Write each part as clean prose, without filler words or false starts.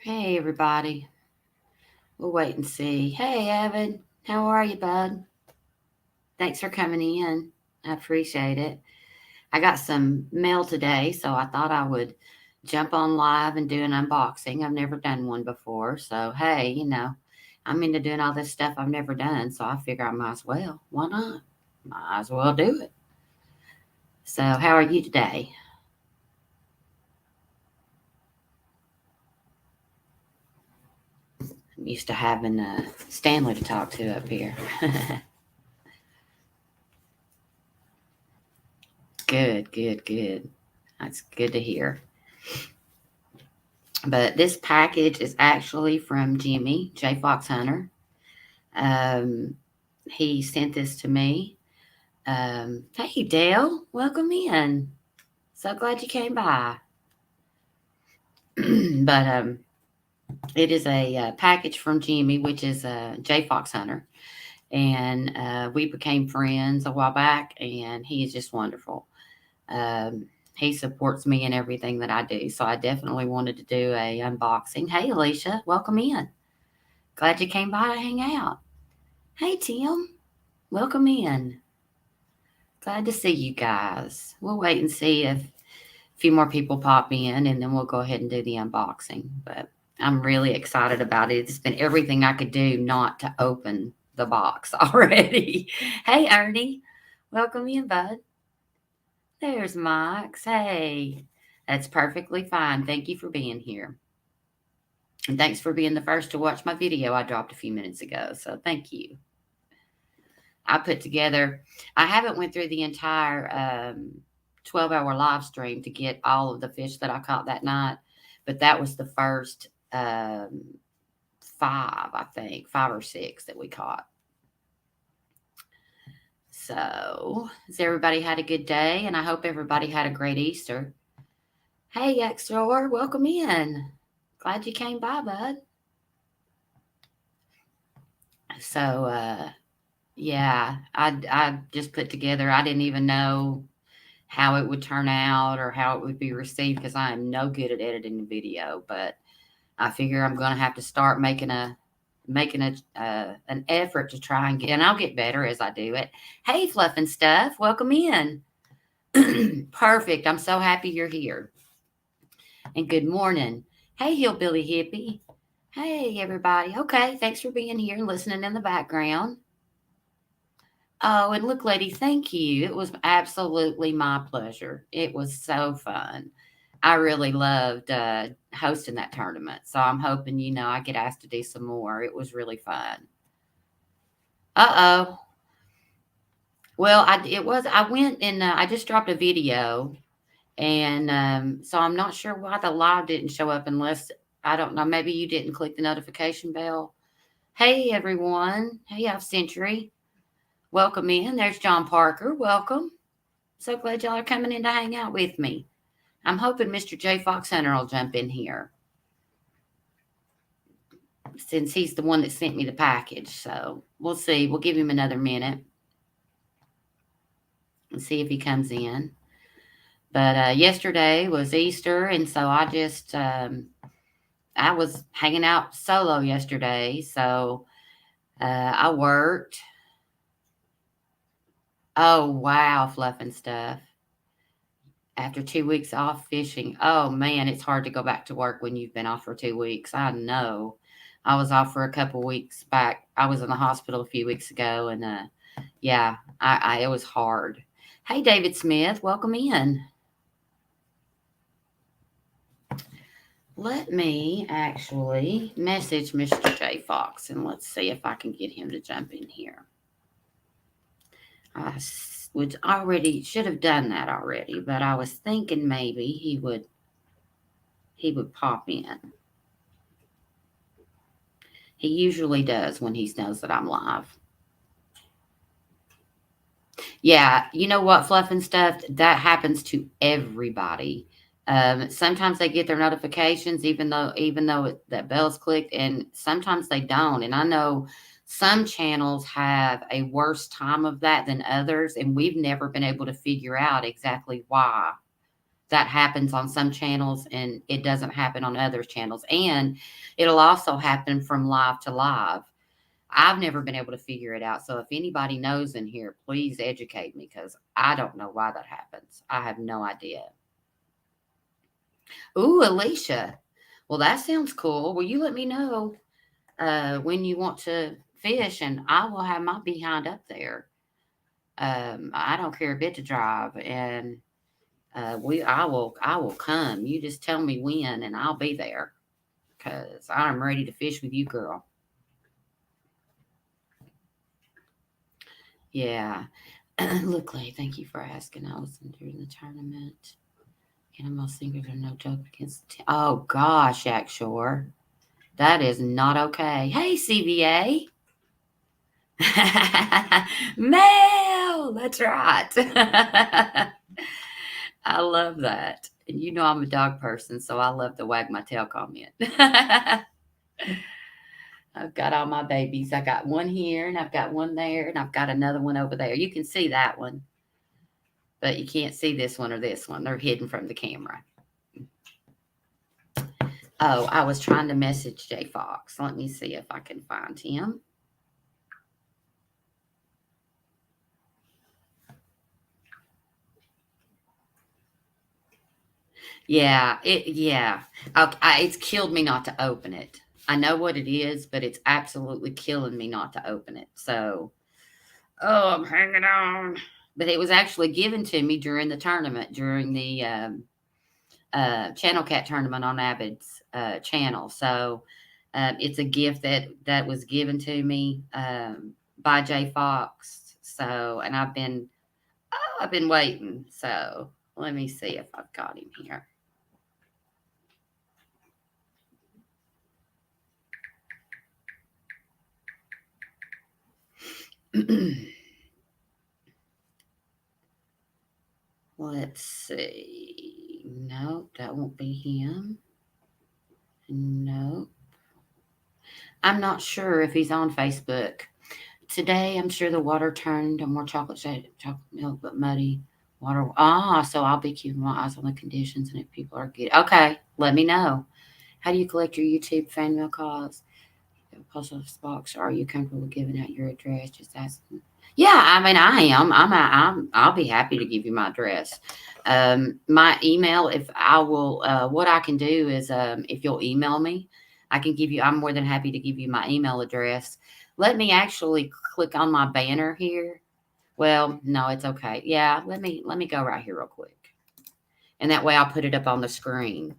Hey, everybody. We'll wait and see. Hey, Evan. How are you, bud? Thanks for coming in. I appreciate it. I got some mail today, so I thought I would jump on live and do an unboxing. I've never done one before. So, hey, I'm into doing all this stuff I've never done. So I figure I might as well. Why not? Might as well do it. So, how are you today? I'm used to having Stanley to talk to up here. Good, good, good. That's good to hear. But this package is actually from Jimmy J Fox Hunter. Um, he sent this to me. Hey Dale, welcome in. So glad you came by. But it is a package from Jimmy, which is J Fox Hunter, and we became friends a while back, and he is just wonderful. He supports me in everything that I do, so I definitely wanted to do a unboxing. Hey Alicia, welcome in. Glad you came by to hang out. Hey, Tim. Welcome in. Glad to see you guys. We'll wait and see if a few more people pop in and then we'll go ahead and do the unboxing. But I'm really excited about it. It's been everything I could do not to open the box already. Hey, Ernie. Welcome in, bud. There's Max. Hey. That's perfectly fine. Thank you for being here. And thanks for being the first to watch my video I dropped a few minutes ago. So thank you. I put together. I haven't went through the entire 12-hour live stream to get all of the fish that I caught that night, but that was the first five, I think, five or six that we caught. So, has everybody had a good day? And I hope everybody had a great Easter. Hey, Exor, welcome in. Glad you came by, bud. So, yeah, I just put together. I didn't even know how it would turn out or how it would be received because I am no good at editing a video. But I figure I'm going to have to start making an effort to try and get. And I'll get better as I do it. Hey, Fluff and Stuff, welcome in. Perfect. I'm so happy you're here. And good morning. Hey, Hillbilly Hippie. Hey, everybody. Okay, thanks for being here and listening in the background. Oh, and look, lady, thank you. It was absolutely my pleasure. It was so fun. I really loved hosting that tournament. So I'm hoping, I get asked to do some more. It was really fun. Uh oh. Well, I went and I just dropped a video. And so I'm not sure why the live didn't show up unless, I don't know, maybe you didn't click the notification bell. Hey, everyone. Hey, Half Century. Welcome in. There's John Parker. Welcome. So glad y'all are coming in to hang out with me. I'm hoping Mr. J. Fox Hunter will jump in here since he's the one that sent me the package. So we'll see. We'll give him another minute and see if he comes in. But yesterday was Easter, and so I was hanging out solo yesterday. So I worked. Oh, wow, Fluff and Stuff. After 2 weeks off fishing. Oh man, it's hard to go back to work when you've been off for 2 weeks. I know. I was off for a couple weeks back. I was in the hospital a few weeks ago, and yeah, I it was hard. Hey, David Smith, welcome in. Let me actually message Mr. J Fox and let's see if I can get him to jump in here. I would already should have done that already, but I was thinking maybe he would pop in. He usually does when he knows that I'm live. Yeah, you know what, Fluff and Stuff? That happens to everybody. Sometimes they get their notifications, even though that bell's clicked, and sometimes they don't. And I know some channels have a worse time of that than others, and we've never been able to figure out exactly why. that happens on some channels and it doesn't happen on other channels. And it'll also happen from live to live. I've never been able to figure it out. So if anybody knows in here, please educate me because I don't know why that happens. I have no idea. Ooh, Alicia. Well, that sounds cool. Will you let me know when you want to fish and I will have my behind up there. I don't care a bit to drive and I will come. You just tell me when and I'll be there because I'm ready to fish with you, girl. Yeah. Look, Clay, thank you for asking. I was during the tournament. Animal singers are no joke against. Oh gosh, Shore. That is not okay. Hey, CVA. Mel, that's right. I love that. And you know I'm a dog person, so I love the wag my tail comment. I've got all my babies. I got one here and I've got one there and I've got another one over there. You can see that one, but you can't see this one or this one. They're hidden from the camera. Oh, I was trying to message Jay Fox. Let me see if I can find him. Yeah, it's killed me not to open it. I know what it is, but it's absolutely killing me not to open it. So, oh, I'm hanging on. But it was actually given to me during the tournament, during the Channel Cat tournament on Avid's channel. So, it's a gift that was given to me by Jay Fox. So, and I've been waiting. So, let me see if I've got him here. Let's see. Nope, that won't be him. Nope. I'm not sure if he's on Facebook. Today, I'm sure the water turned to more chocolate milk, but muddy water. Ah, so I'll be keeping my eyes on the conditions and if people are good. Okay, let me know. How do you collect your YouTube fan mail calls? Post office box. Are you comfortable giving out your address? Just asking. Yeah, I mean, I am. I'll be happy to give you my address. My email, if I will, what I can do is, if you'll email me, I can give you. I'm more than happy to give you my email address. Let me actually click on my banner here. Well, no, it's okay. Yeah, let me go right here real quick, and that way I'll put it up on the screen.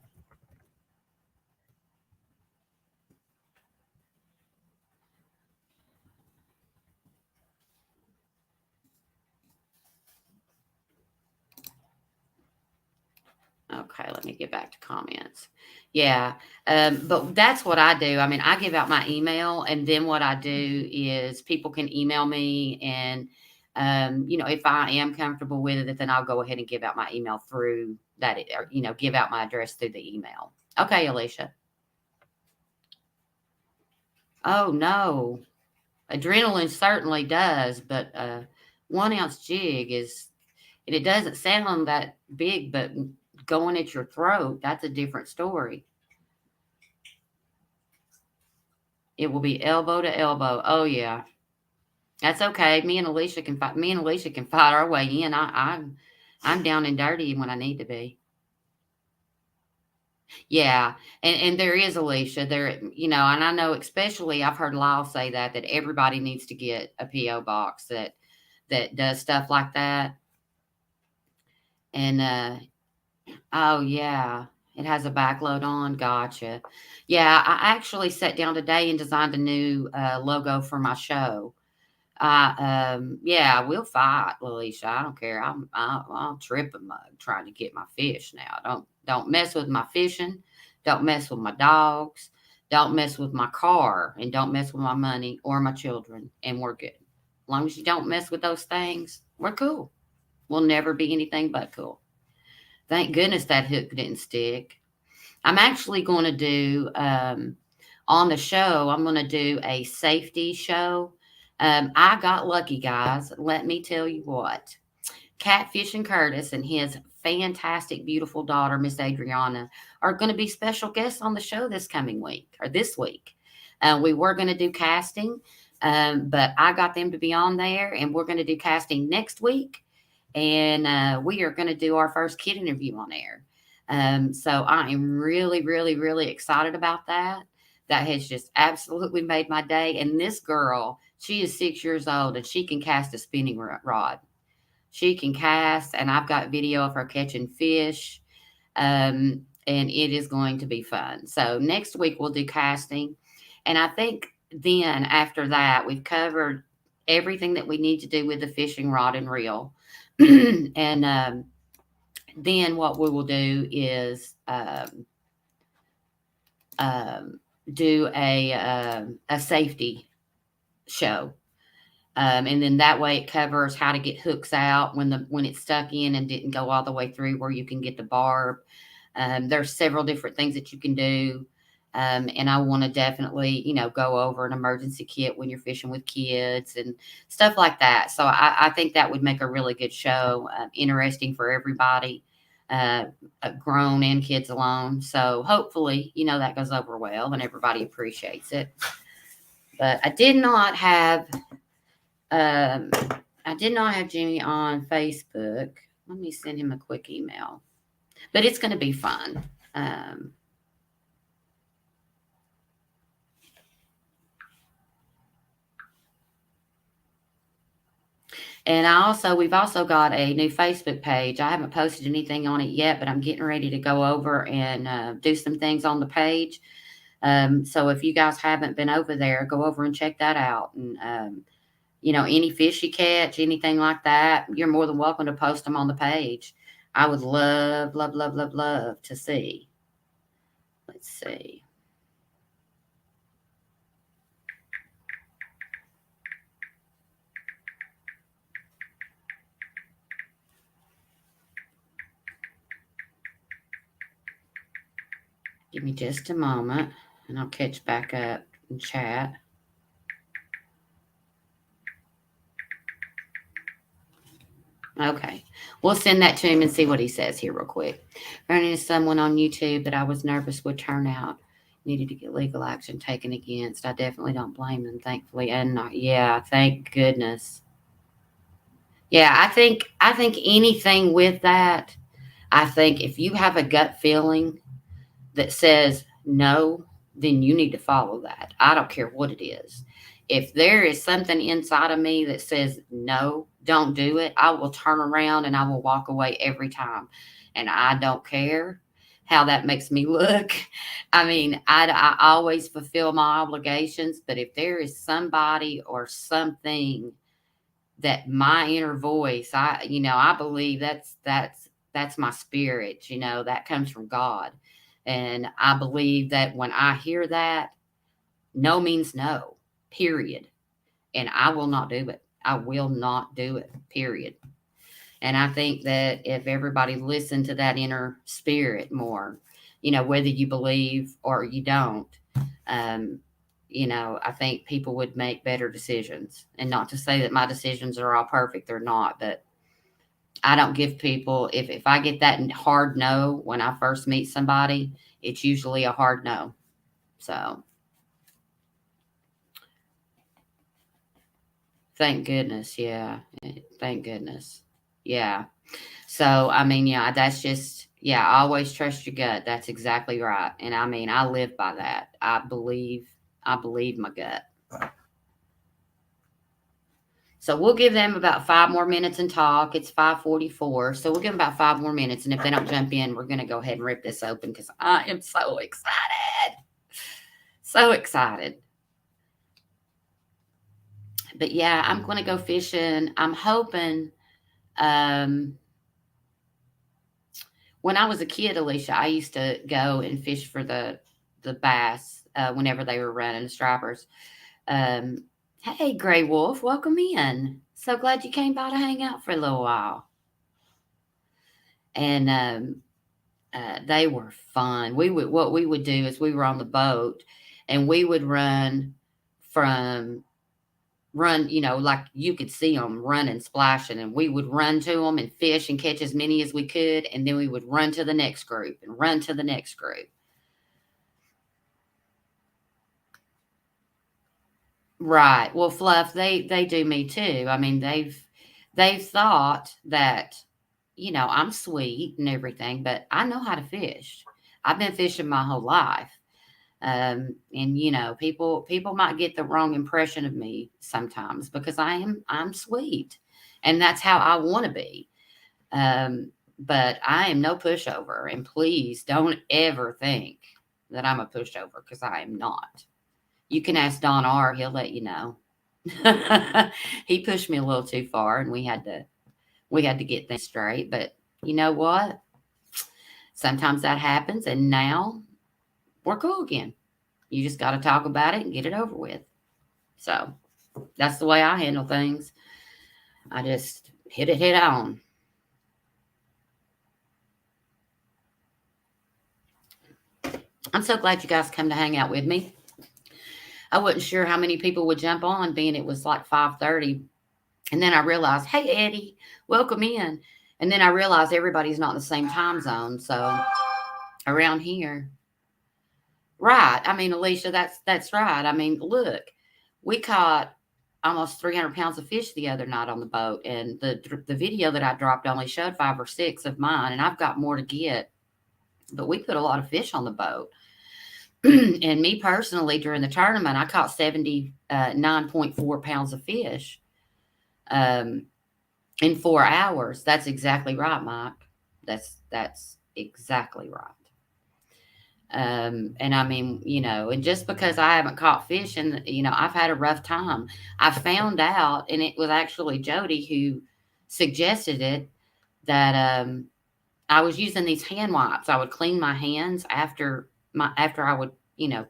Okay, let me get back to comments. Yeah, but that's what I do. I mean, I give out my email, and then what I do is people can email me, and if I am comfortable with it, then I'll go ahead and give out my email through that, or give out my address through the email. Okay, Alicia. Oh no, adrenaline certainly does, but 1 ounce jig is, and it doesn't sound that big, but going at your throat, that's a different story. It will be elbow to elbow. Oh yeah, that's okay. Me and Alicia can fight. Me and Alicia can fight our way in. I'm down and dirty when I need to be. Yeah, and there is Alicia there. And I know especially I've heard Lyle say that everybody needs to get a PO box that does stuff like that. And oh yeah, it has a backload on. Gotcha. Yeah, I actually sat down today and designed a new logo for my show. Yeah, we'll fight, Alicia. I don't care. I'll trip a mug trying to get my fish now. Don't mess with my fishing. Don't mess with my dogs. Don't mess with my car, and don't mess with my money or my children, and we're good. As long as you don't mess with those things, we're cool. We'll never be anything but cool. Thank goodness that hook didn't stick. I'm actually going to do on the show. I'm going to do a safety show. I got lucky, guys. Let me tell you what. Catfishing Curtis and his fantastic, beautiful daughter, Miss Adriana, are going to be special guests on the show this coming week or this week. We were going to do casting, but I got them to be on there, and we're going to do casting next week. And we are going to do our first kid interview on air. So I am really, really, really excited about that. That has just absolutely made my day. And this girl, she is 6 years old, and she can cast a spinning rod. She can cast, and I've got video of her catching fish. And it is going to be fun. So next week we'll do casting. And I think then after that, we've covered everything that we need to do with the fishing rod and reel. And then what we will do is do a safety show. And then that way it covers how to get hooks out when it's stuck in and didn't go all the way through, where you can get the barb. There's several different things that you can do. And I want to definitely, go over an emergency kit when you're fishing with kids and stuff like that. So I think that would make a really good show, interesting for everybody, grown and kids alone. So hopefully, that goes over well and everybody appreciates it. But I did not have Jimmy on Facebook. Let me send him a quick email. But it's going to be fun. And we've also got a new Facebook page. I haven't posted anything on it yet, but I'm getting ready to go over and do some things on the page. So if you guys haven't been over there, go over and check that out. And, any fish you catch, anything like that, you're more than welcome to post them on the page. I would love, love, love, love, love to see. Let's see. Give me just a moment, and I'll catch back up and chat. Okay. We'll send that to him and see what he says here real quick. Running into someone on YouTube that I was nervous would turn out. Needed to get legal action taken against. I definitely don't blame them, thankfully. And thank goodness. Yeah, I think anything with that, I think if you have a gut feeling that says no, then you need to follow that. I don't care what it is. If there is something inside of me that says no, don't do it, I will turn around and I will walk away every time. And I don't care how that makes me look. I mean, I always fulfill my obligations, but if there is somebody or something that my inner voice, I believe that's my spirit, that comes from God. And I believe that when I hear that, no means no, period. And I will not do it. I will not do it, period. And I think that if everybody listened to that inner spirit more, whether you believe or you don't, I think people would make better decisions. And not to say that my decisions are all perfect, they're not, but I don't give people, if I get that hard no when I first meet somebody, it's usually a hard no. So thank goodness. Yeah. Thank goodness. Yeah. So, that's just, always trust your gut. That's exactly right. And I live by that. I believe my gut. So we'll give them about 5 more minutes and talk. It's 5:44. So we'll give them about 5 more minutes. And if they don't jump in, we're going to go ahead and rip this open because I am so excited. So excited. But yeah, I'm going to go fishing. I'm hoping, when I was a kid, Alicia, I used to go and fish for the bass whenever they were running the stripers. Hey, Gray Wolf, welcome in. So glad you came by to hang out for a little while. And they were fun. What we would do is we were on the boat, and we would run from run, like you could see them running, splashing, and we would run to them and fish and catch as many as we could, and then we would run to the next group and run to the next group. Right. Well, Fluff, they do me too. I mean, they've thought that, I'm sweet and everything, but I know how to fish. I've been fishing my whole life. And people might get the wrong impression of me sometimes because I'm sweet, and that's how I want to be. But I am no pushover, and please don't ever think that I'm a pushover, because I am not. You can ask Don R. He'll let you know. He pushed me a little too far, and we had to get things straight. But you know what? Sometimes that happens, and now we're cool again. You just got to talk about it and get it over with. So that's the way I handle things. I just hit it head on. I'm so glad you guys come to hang out with me. I wasn't sure how many people would jump on, being it was like 5:30. And then I realized, hey, Eddie, welcome in. And then I realized everybody's not in the same time zone. So around here, right. I mean, Alicia, that's right. I mean, look, we caught almost 300 pounds of fish the other night on the boat, and the video that I dropped only showed 5 or 6 of mine, and I've got more to get. But we put a lot of fish on the boat. And me personally, during the tournament, I caught 79.4 pounds of fish um, in 4 hours. That's exactly right, Mike. That's exactly right. And I mean, and just because I haven't caught fish, and I've had a rough time. I found out, and it was actually Jody who suggested it, that I was using these hand wipes. I would clean my hands after I would,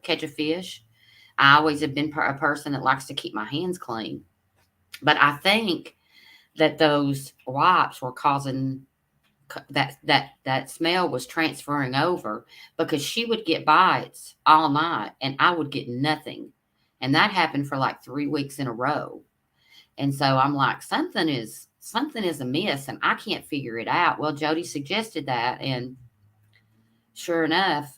catch a fish. I always have been a person that likes to keep my hands clean, but I think that those wipes were causing that smell was transferring over, because she would get bites all night and I would get nothing. And that happened for like 3 weeks in a row. And so I'm like, something is amiss, and I can't figure it out. Well, Jody suggested that, and sure enough,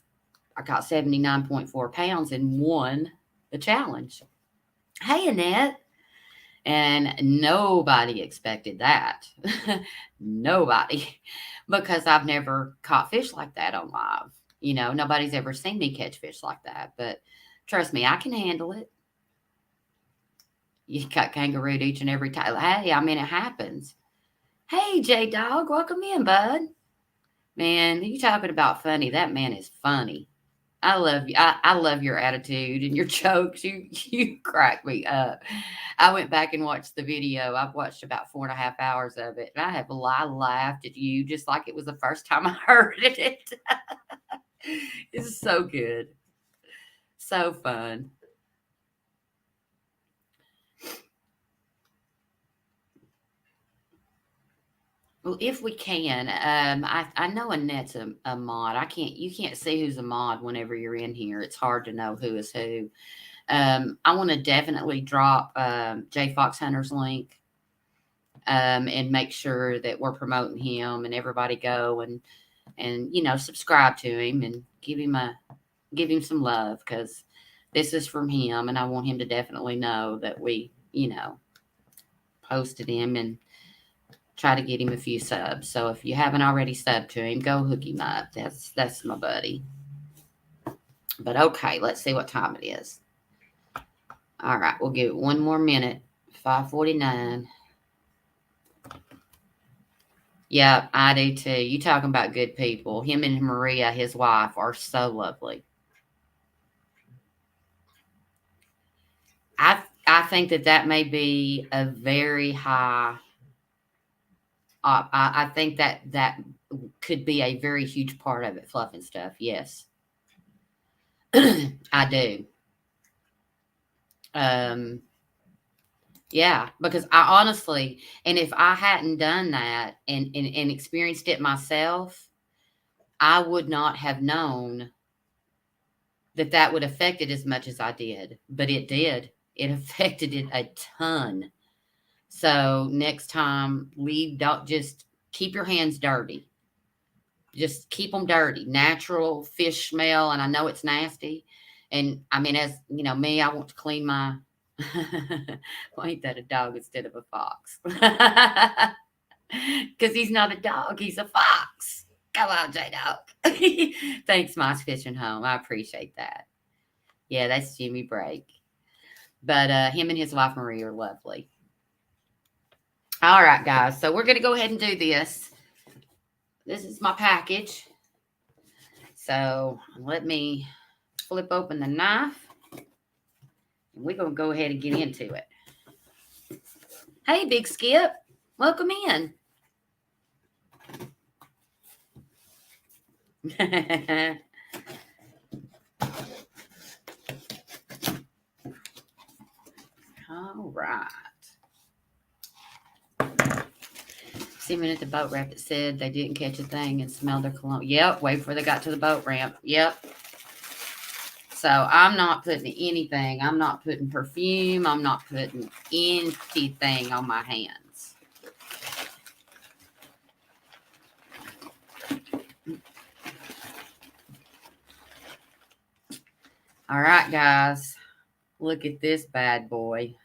I got 79.4 pounds and won the challenge. Hey, Annette. And nobody expected that. Nobody. Because I've never caught fish like that on live. Nobody's ever seen me catch fish like that. But trust me, I can handle it. You got kangarooed each and every time. Hey, I mean, it happens. Hey, J Dog, welcome in, bud. Man, you talking about funny. That man is funny. I love you. I love your attitude and your jokes. You crack me up. I went back and watched the video. I've watched about 4.5 hours of it, and I laughed at you just like it was the first time I heard it. It's so good, so fun. Well, if we can, I know Annette's a mod. You can't see who's a mod whenever you're in here. It's hard to know who is who. I want to definitely drop J Fox Hunter's link, and make sure that we're promoting him, and everybody go and subscribe to him and give him some love, because this is from him, and I want him to definitely know that we posted him, and try to get him a few subs. So if you haven't already subbed to him, go hook him up. That's my buddy. But okay, let's see what time it is. All right, we'll give it one more minute. 5:49. Yeah, I do too. You talking about good people. Him and Maria, his wife, are so lovely. I think that may be a very high. I think that could be a very huge part of it, fluff and stuff. Yes, I do. Yeah, because I honestly, and if I hadn't done that and experienced it myself, I would not have known that would affect it as much as I did. But it did. It affected it a ton. So next time, don't just keep your hands dirty. Just keep them dirty. Natural fish smell, and I know it's nasty. And I mean, as you know, me, I want to clean my. Well, ain't that a dog instead of a fox? Because he's not a dog; he's a fox. Come on, J Dog. Thanks, Moss Fishing Home. I appreciate that. Yeah, that's Jimmy Break. But him and his wife Marie are lovely. All right, guys. So we're gonna go ahead and do this. This is my package. So let me flip open the knife. And we're gonna go ahead and get into it. Hey, Big Skip. Welcome in. All right. See me at the boat ramp. It said they didn't catch a thing and smelled their cologne. Yep, wait before they got to the boat ramp. Yep. So I'm not putting anything. I'm not putting perfume. I'm not putting anything on my hands. All right, guys. Look at this bad boy.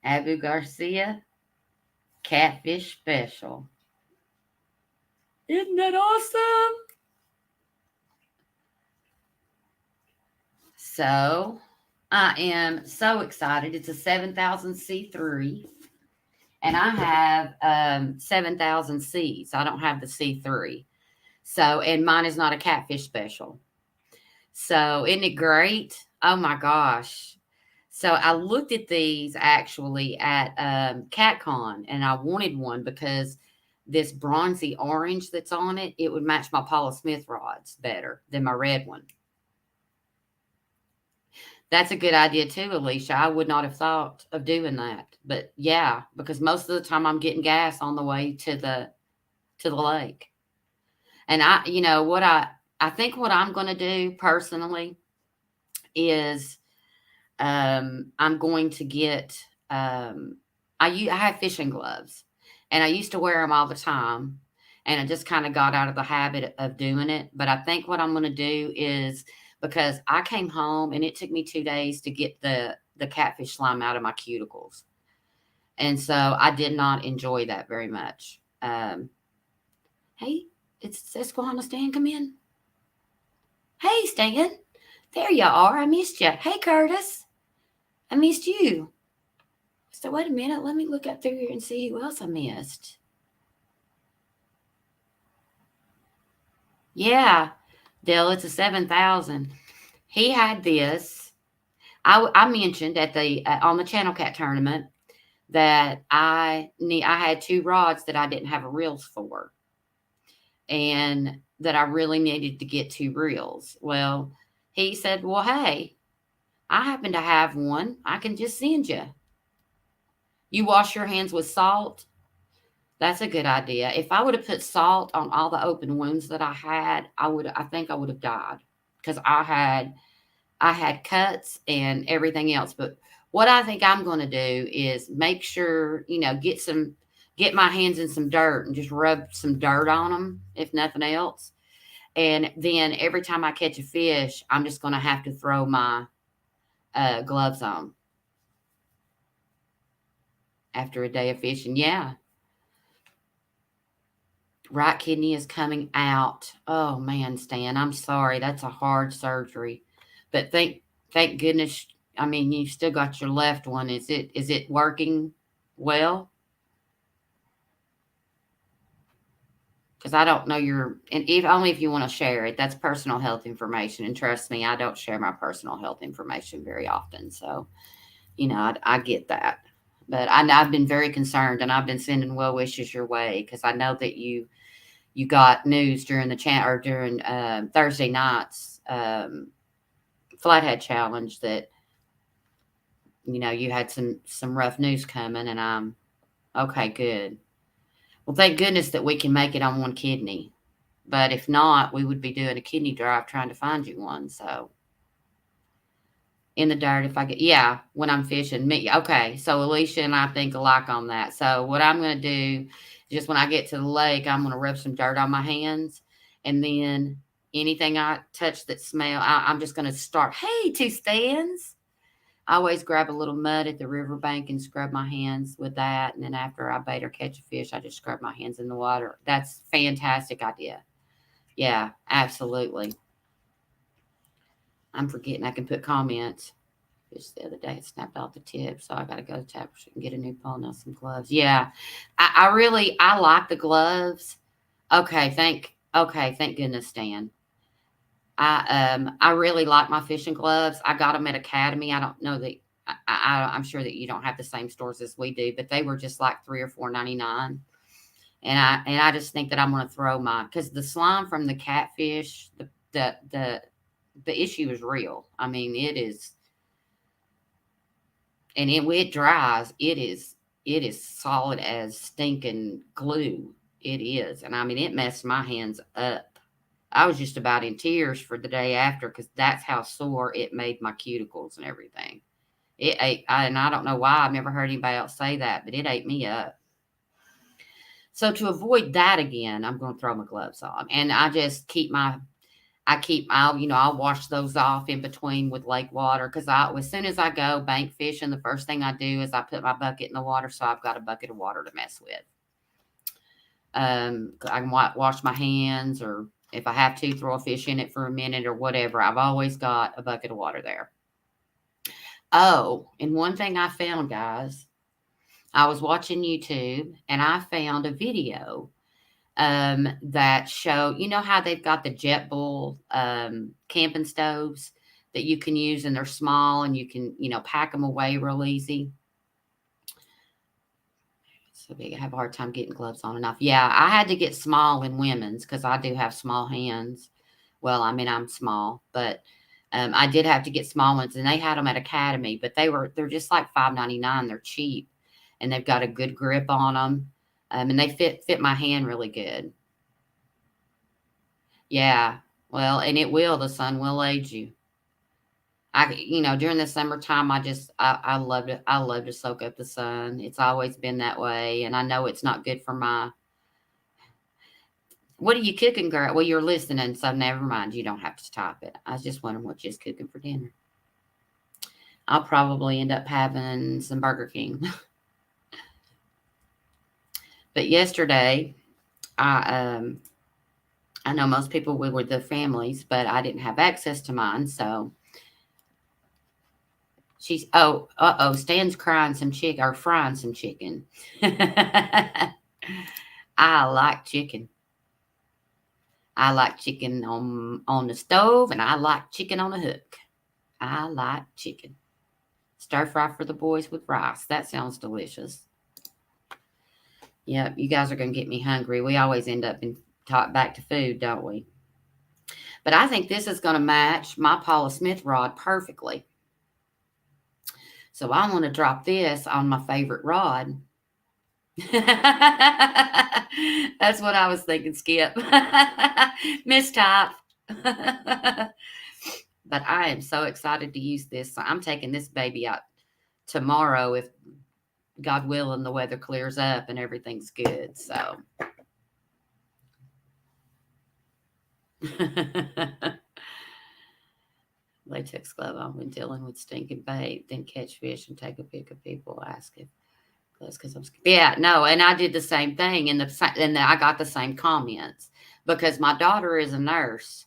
Abu Garcia Catfish Special. Isn't that awesome? So I am so excited. It's a 7,000 C3, and I have 7,000 Cs. I don't have the C3. So, and mine is not a catfish special. So, isn't it great? Oh my gosh. So, I looked at these actually at CatCon, and I wanted one because this bronzy orange that's on it, it would match my Paula Smith rods better than my red one. That's a good idea too, Alicia. I would not have thought of doing that. But yeah, because most of the time I'm getting gas on the way to the lake. And what I think what I'm going to do personally is I'm going to get I have fishing gloves, and I used to wear them all the time, and I just kind of got out of the habit of doing it. But I think what I'm going to do is, because I came home and it took me 2 days to get the catfish slime out of my cuticles, and so I did not enjoy that very much. Hey, it's Susquehanna Stan, come in. Hey, Stan, there you are. I missed you. Hey, Curtis, I missed you. So wait a minute, let me look up through here and see who else I missed. Yeah, Dell, it's a 7,000. He had this. I mentioned at the on the Channel Cat tournament that I had 2 rods that I didn't have reels for, and that I really needed to get 2 reels. Well, he said, "Well, hey, I happen to have one. I can just send you. You wash your hands with salt." That's a good idea. If I would have put salt on all the open wounds that I had, I think I would have died, because I had cuts and everything else. But what I think I'm going to do is make sure, get my hands in some dirt and just rub some dirt on them, if nothing else. And then every time I catch a fish, I'm just going to have to throw my gloves on after a day of fishing. Yeah. Right kidney is coming out. Oh man, Stan, I'm sorry. That's a hard surgery. But thank goodness. I mean, you still got your left one. Is it working well? Because I don't know and if only if you want to share it. That's personal health information, and trust me, I don't share my personal health information very often. So, I get that. But I've been very concerned, and I've been sending well wishes your way, because I know that you got news during the chat, or during Thursday night's Flathead Challenge, that you had some rough news coming, and I'm okay. Good. Well, thank goodness that we can make it on one kidney, but if not, we would be doing a kidney drive trying to find you one. So In the dirt if I get, yeah, when I'm fishing. Me, okay, so Alicia and I think alike on that. So what I'm going to do, just when I get to the lake, I'm going to rub some dirt on my hands, and then anything I touch that smell, I'm just going to start, hey, two stands. I always grab a little mud at the riverbank and scrub my hands with that. And then after I bait or catch a fish, I just scrub my hands in the water. That's a fantastic idea. Yeah, absolutely. I'm forgetting I can put comments. Just the other day, it snapped off the tip, so I got to go to Zappers and get a new pole now, some gloves. Yeah, I like the gloves. Okay, thank goodness, Stan. I really like my fishing gloves. I got them at Academy. I don't know that I'm sure that you don't have the same stores as we do, but they were just like $3 or $4.99. And I just think that I'm going to throw my, because the slime from the catfish, the issue is real. I mean, it is, and when it dries, it is solid as stinking glue. It is, and I mean, it messed my hands up. I was just about in tears for the day after because that's how sore it made my cuticles and everything. It ate, and I don't know why. I've never heard anybody else say that, but it ate me up. So to avoid that again, I'm going to throw my gloves on, and I just keep my I'll wash those off in between with lake water because as soon as I go bank fishing, the first thing I do is I put my bucket in the water, so I've got a bucket of water to mess with. I can wash my hands, or if I have to, throw a fish in it for a minute or whatever. I've always got a bucket of water there. Oh, and one thing I found, guys, I was watching YouTube and I found a video that show, how they've got the JetBull camping stoves that you can use, and they're small and you can, pack them away real easy. So big, I have a hard time getting gloves on enough. Yeah, I had to get small in women's because I do have small hands. Well, I mean, I'm small, but I did have to get small ones, and they had them at Academy, but they're just like $5.99. They're cheap, and they've got a good grip on them. And they fit my hand really good. Yeah, well, and the sun will age you. During the summertime, I love it. I love to soak up the sun. It's always been that way, and I know it's not good for my. What are you cooking, girl? Well, you're listening, so never mind. You don't have to stop it. I was just wondering what you're cooking for dinner. I'll probably end up having some Burger King. But yesterday, I know most people would with their families, but I didn't have access to mine, so Stan's crying some chicken or frying some chicken. I like chicken. I like chicken on the stove, and I like chicken on the hook. I like chicken. Stir fry for the boys with rice. That sounds delicious. Yep, you guys are going to get me hungry. We always end up talk back to food, don't we? But I think this is going to match my Paula Smith rod perfectly. So I'm going to drop this on my favorite rod. That's what I was thinking, Skip. Mistype. But I am so excited to use this. So I'm taking this baby out tomorrow if God willing the weather clears up and everything's good. So Latex Glove on when dealing with stinking bait, then catch fish and take a pic of people asking. Because I'm scared. Yeah, no, and I did the same thing, and I got the same comments because my daughter is a nurse,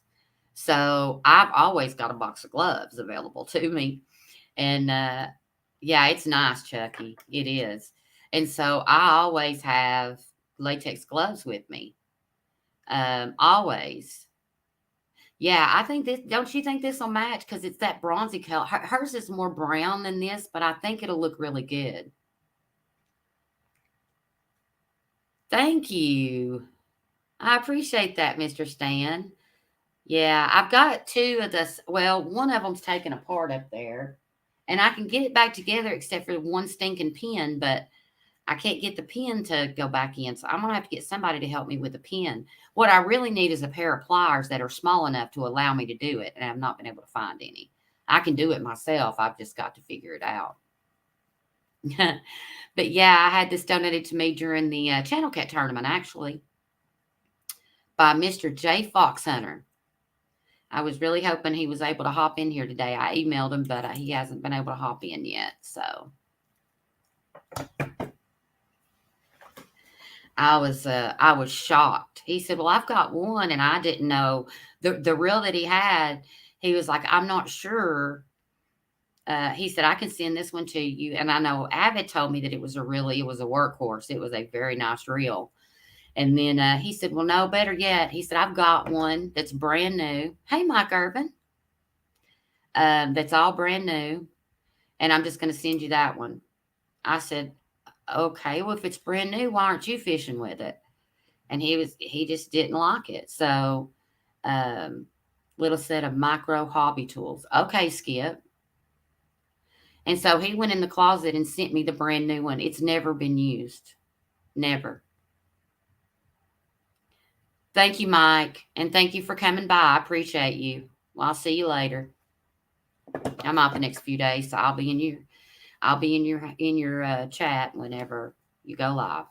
so I've always got a box of gloves available to me, and yeah, it's nice, Chucky, it is, and so I always have latex gloves with me, always. Yeah, I think this. Don't you think this will match? Because it's that bronzy color. Hers is more brown than this, but I think it'll look really good. Thank you. I appreciate that, Mr. Stan. Yeah, I've got two of this. Well, one of them's taken apart up there, and I can get it back together except for one stinking pin, but I can't get the pin to go back in. So I'm going to have to get somebody to help me with the pin. What I really need is a pair of pliers that are small enough to allow me to do it, and I've not been able to find any. I can do it myself. I've just got to figure it out. But yeah, I had this donated to me during the Channel Cat tournament, actually, by Mr. J. Foxhunter. I was really hoping he was able to hop in here today. I emailed him, but he hasn't been able to hop in yet. So I was shocked. He said, "Well, I've got one," and I didn't know the reel that he had. He was like, "I'm not sure." He said, "I can send this one to you." And I know Avid told me that it was a workhorse. It was a very nice reel. And then he said, "Well, no, better yet." He said, "I've got one that's brand new." Hey, Mike Irvin. That's all brand new. And I'm just going to send you that one. I said, "Okay, well, if it's brand new, why aren't you fishing with it?" And he just didn't like it. So, um, little set of micro hobby tools. Okay, Skip. And so he went in the closet and sent me the brand new one. It's never been used. Never. Thank you, Mike. And thank you for coming by. I appreciate you. Well, I'll see you later. I'm off the next few days, so I'll be in your chat whenever you go live.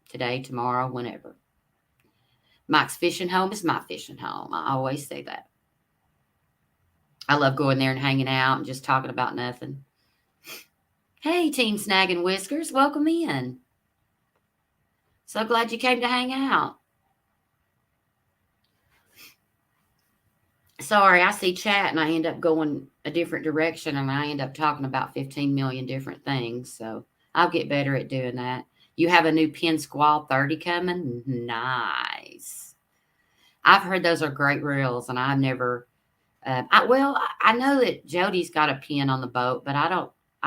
Today, tomorrow, whenever. Mike's fishing home is my fishing home. I always say that. I love going there and hanging out and just talking about nothing. Hey, Team Snag and Whiskers, welcome in. So glad you came to hang out. Sorry, I see chat and I end up going a different direction and I end up talking about 15 million different things. So I'll get better at doing that. You have a new Pin Squall 30 coming? Nice. I've heard those are great reels and I've never, I know that Jody's got a pin on the boat, but I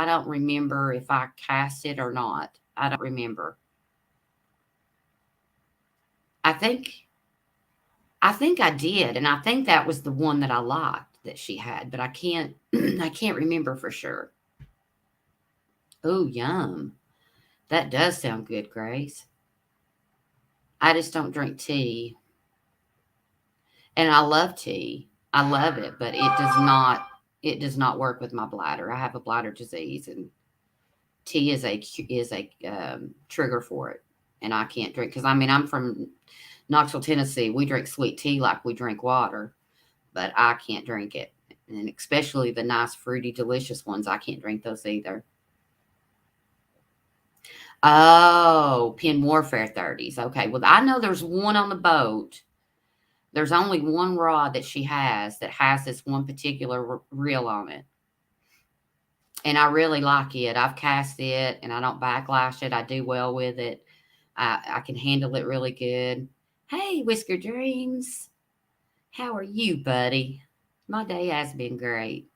don't remember if I cast it or not. I don't remember. I think I did, and I think that was the one that I liked that she had, but I can't I can't remember for sure. Oh, yum. That does sound good, Grace. I just don't drink tea. And I love tea. I love it, but it does not work with my bladder. I have a bladder disease and tea is a trigger for it. And I can't drink because I'm from Knoxville, Tennessee. We drink sweet tea like we drink water, but I can't drink it. And especially the nice, fruity, delicious ones, I can't drink those either. Oh, Pin Warfare 30s. Okay. Well, I know there's one on the boat. There's only one rod that she has that has this one particular reel on it. And I really like it. I've cast it and I don't backlash it. I do well with it. I can handle it really good. Hey, Whisker Dreams. How are you, buddy? My day has been great.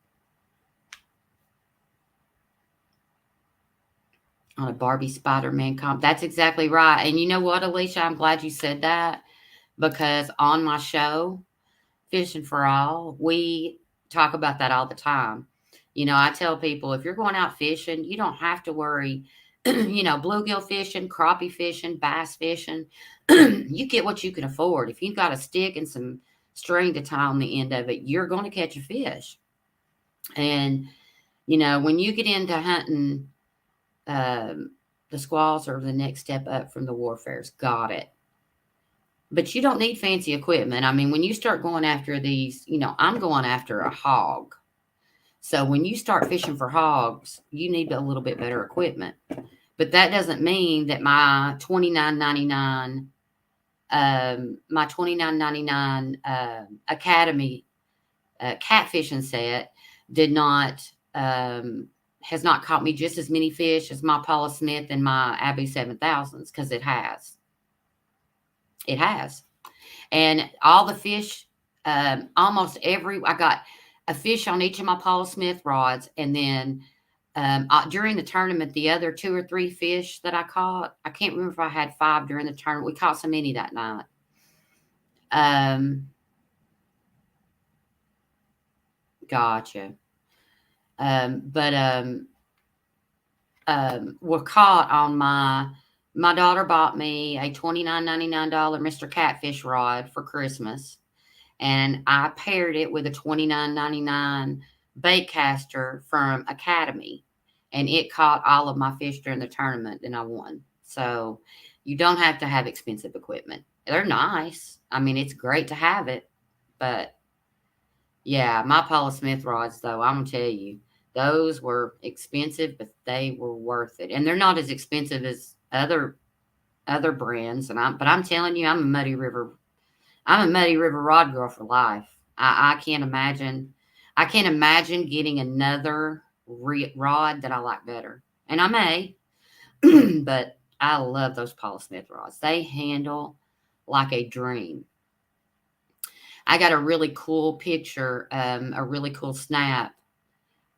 On a Barbie Spider-Man comp. That's exactly right. And you know what, Alicia? I'm glad you said that because on my show, Fishing for All, we talk about that all the time. I tell people if you're going out fishing, you don't have to worry, bluegill fishing, crappie fishing, bass fishing. You get what you can afford. If you've got a stick and some string to tie on the end of it, you're going to catch a fish. And, when you get into hunting, the squalls are the next step up from the warfares. Got it. But you don't need fancy equipment. When you start going after these, I'm going after a hog. So when you start fishing for hogs, you need a little bit better equipment. But that doesn't mean that my $29.99 Academy catfishing set has not caught me just as many fish as my Paula Smith and my Abu 7000s, because it has. It has. And all the fish, I got a fish on each of my Paula Smith rods. And then during the tournament, the other 2 or 3 fish that I caught, I can't remember if I had 5 during the tournament. We caught so many that night. Gotcha. Were caught on my daughter bought me a $29.99 Mr. Catfish rod for Christmas. And I paired it with a $29.99 bait caster from Academy, and it caught all of my fish during the tournament, and I won. So you don't have to have expensive equipment. They're nice. I mean, it's great to have it, but yeah, my Paula Smith rods, though, I'm gonna tell you, those were expensive, but they were worth it. And they're not as expensive as other brands. But I'm telling you, I'm a Muddy River rod girl for life. I can't imagine. I can't imagine getting another rod that I like better. And I may, but I love those Paula Smith rods. They handle like a dream. I got a really cool picture, a really cool snap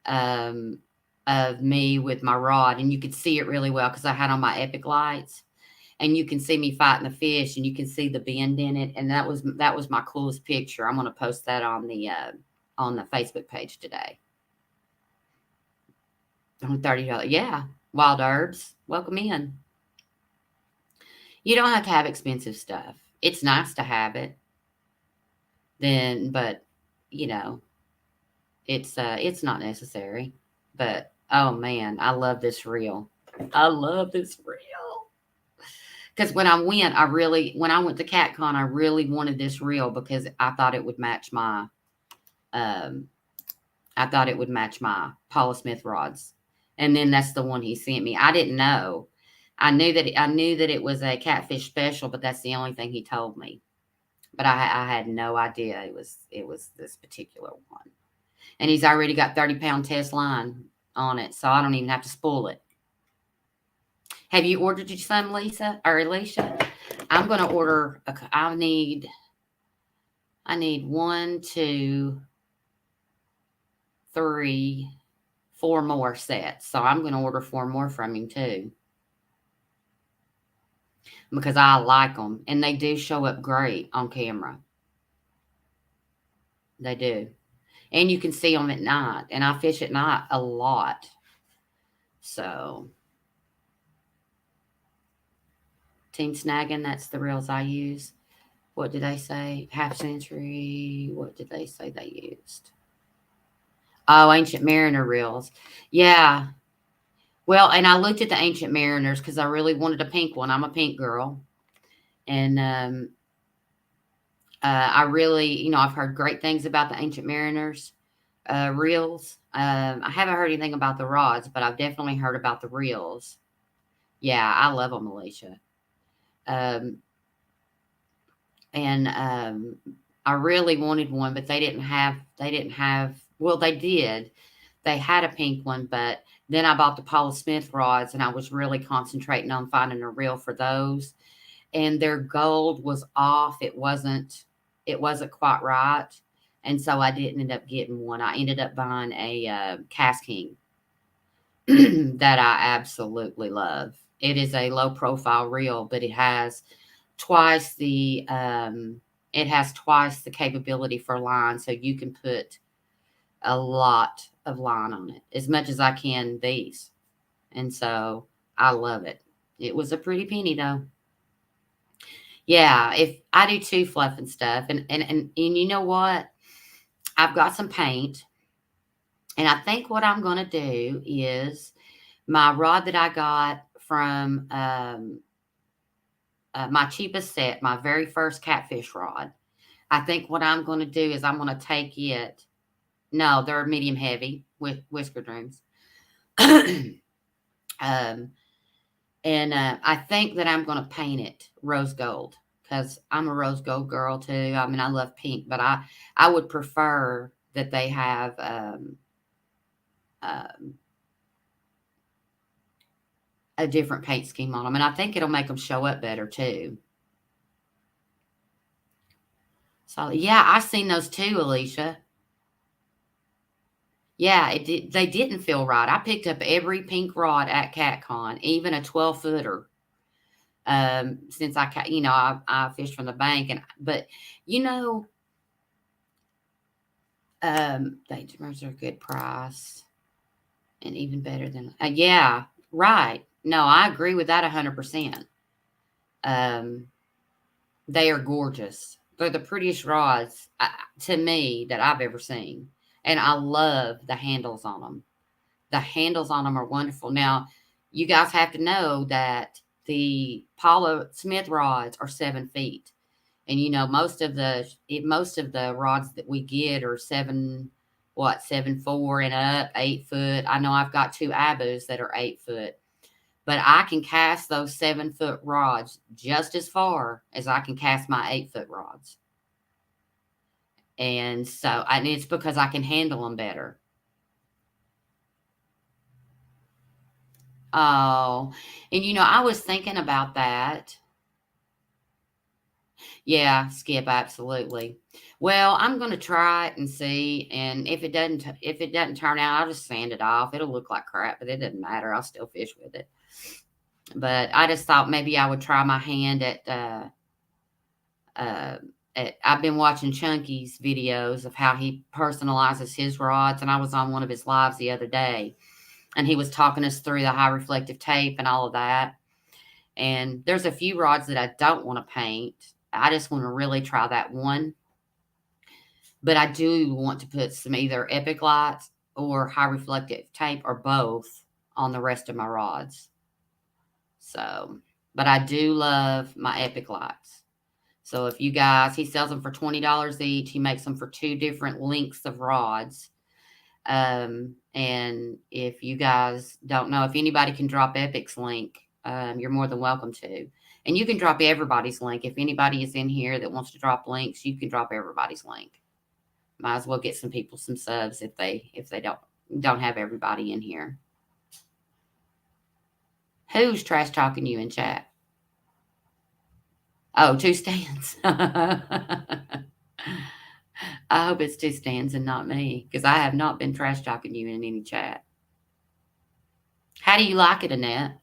um, of me with my rod, and you could see it really well because I had on my Epic lights, and you can see me fighting the fish, and you can see the bend in it, and that was my coolest picture. I'm going to post that on the Facebook page today. On $30, yeah. Wild Herbs, welcome in. You don't have to have expensive stuff. It's nice to have it, but you know, it's not necessary. But oh man, I love this reel. I love this reel. Because when I went to CatCon, I really wanted this reel because um, I thought it would match my Paula Smith rods. And then that's the one he sent me. I didn't know. I knew that it was a catfish special, but that's the only thing he told me. But I had no idea it was this particular one. And he's already got 30-pound test line on it, so I don't even have to spool it. Have you ordered you some, Lisa or Alicia? I'm going to order. I need 1, 2, 3, 4 more sets. So I'm going to order 4 more from him too, because I like them and they do show up great on camera. They do, and you can see them at night. And I fish at night a lot, so. Team Snagging, that's the reels I use. What did they say? Half Century. What did they say they used? Oh, Ancient Mariner reels. Yeah. Well, and I looked at the Ancient Mariners because I really wanted a pink one. I'm a pink girl. And I really, I've heard great things about the Ancient Mariners reels. I haven't heard anything about the rods, but I've definitely heard about the reels. Yeah, I love them, Alicia. Um, and I really wanted one, but they didn't have, well, they did. They had a pink one, but then I bought the Paula Smith rods and I was really concentrating on finding a reel for those. And their gold was off. It wasn't quite right. And so I didn't end up getting one. I ended up buying a Cast King that I absolutely love. It is a low profile reel, but it has twice the capability for line, so you can put a lot of line on it, as much as I can these. And so I love it. It was a pretty penny though. Yeah, if I do too, fluff and stuff. And you know what? I've got some paint. And I think what I'm going to do is my rod that I got from my cheapest set, my very first catfish rod. I think what I'm going to do is I'm going to take it. No, they're medium heavy with whisker dreams. I think that I'm going to paint it rose gold because I'm a rose gold girl too. I mean, I love pink, but I would prefer that they have a different paint scheme on them, and I think it'll make them show up better too. So yeah, I've seen those too, Alicia. Yeah, they didn't feel right. I picked up every pink rod at CatCon, even a 12-footer. Since I fished from the bank, but they are a good price and even better than yeah, right. No, I agree with that 100%. They are gorgeous. They're the prettiest rods to me that I've ever seen. And I love the handles on them. The handles on them are wonderful. Now, you guys have to know that the Paula Smith rods are 7 feet. And most of the rods that we get are 7'4" and up, 8 foot. I know I've got two Abus that are 8 foot, but I can cast those 7 foot rods just as far as I can cast my 8 foot rods. And it's because I can handle them better. Oh, and I was thinking about that. Yeah, skip, absolutely. Well, I'm going to try it and see, and if it doesn't turn out, I'll just sand it off. It'll look like crap, but it doesn't matter. I'll still fish with it. But I just thought maybe I would try my hand I've been watching Chunky's videos of how he personalizes his rods, and I was on one of his lives the other day, and he was talking us through the high reflective tape and all of that. And there's a few rods that I don't want to paint. I just want to really try that one. But I do want to put some either Epic Lights or high reflective tape or both on the rest of my rods. So, but I do love my Epic Lights. So if you guys, he sells them for $20 each. He makes them for 2 different lengths of rods. And if you guys don't know, if anybody can drop Epic's link, you're more than welcome to. And you can drop everybody's link. If anybody is in here that wants to drop links, you can drop everybody's link. Might as well get some people some subs if they don't have everybody in here. Who's trash talking you in chat? Oh, 2 stands. I hope it's 2 stands and not me, because I have not been trash talking you in any chat. How do you like it, Annette?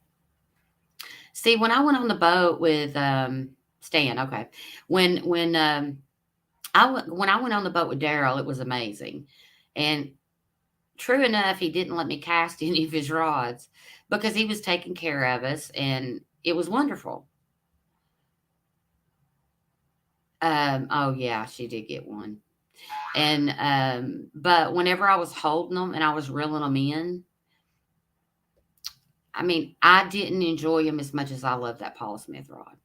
See, when I went on the boat with Stan, okay, when I went on the boat with Daryl, it was amazing, and true enough, he didn't let me cast any of his rods because he was taking care of us, and it was wonderful. Oh yeah, she did get one. And but whenever I was holding them and I was reeling them in, I mean, I didn't enjoy them as much as I love that Paula Smith rod.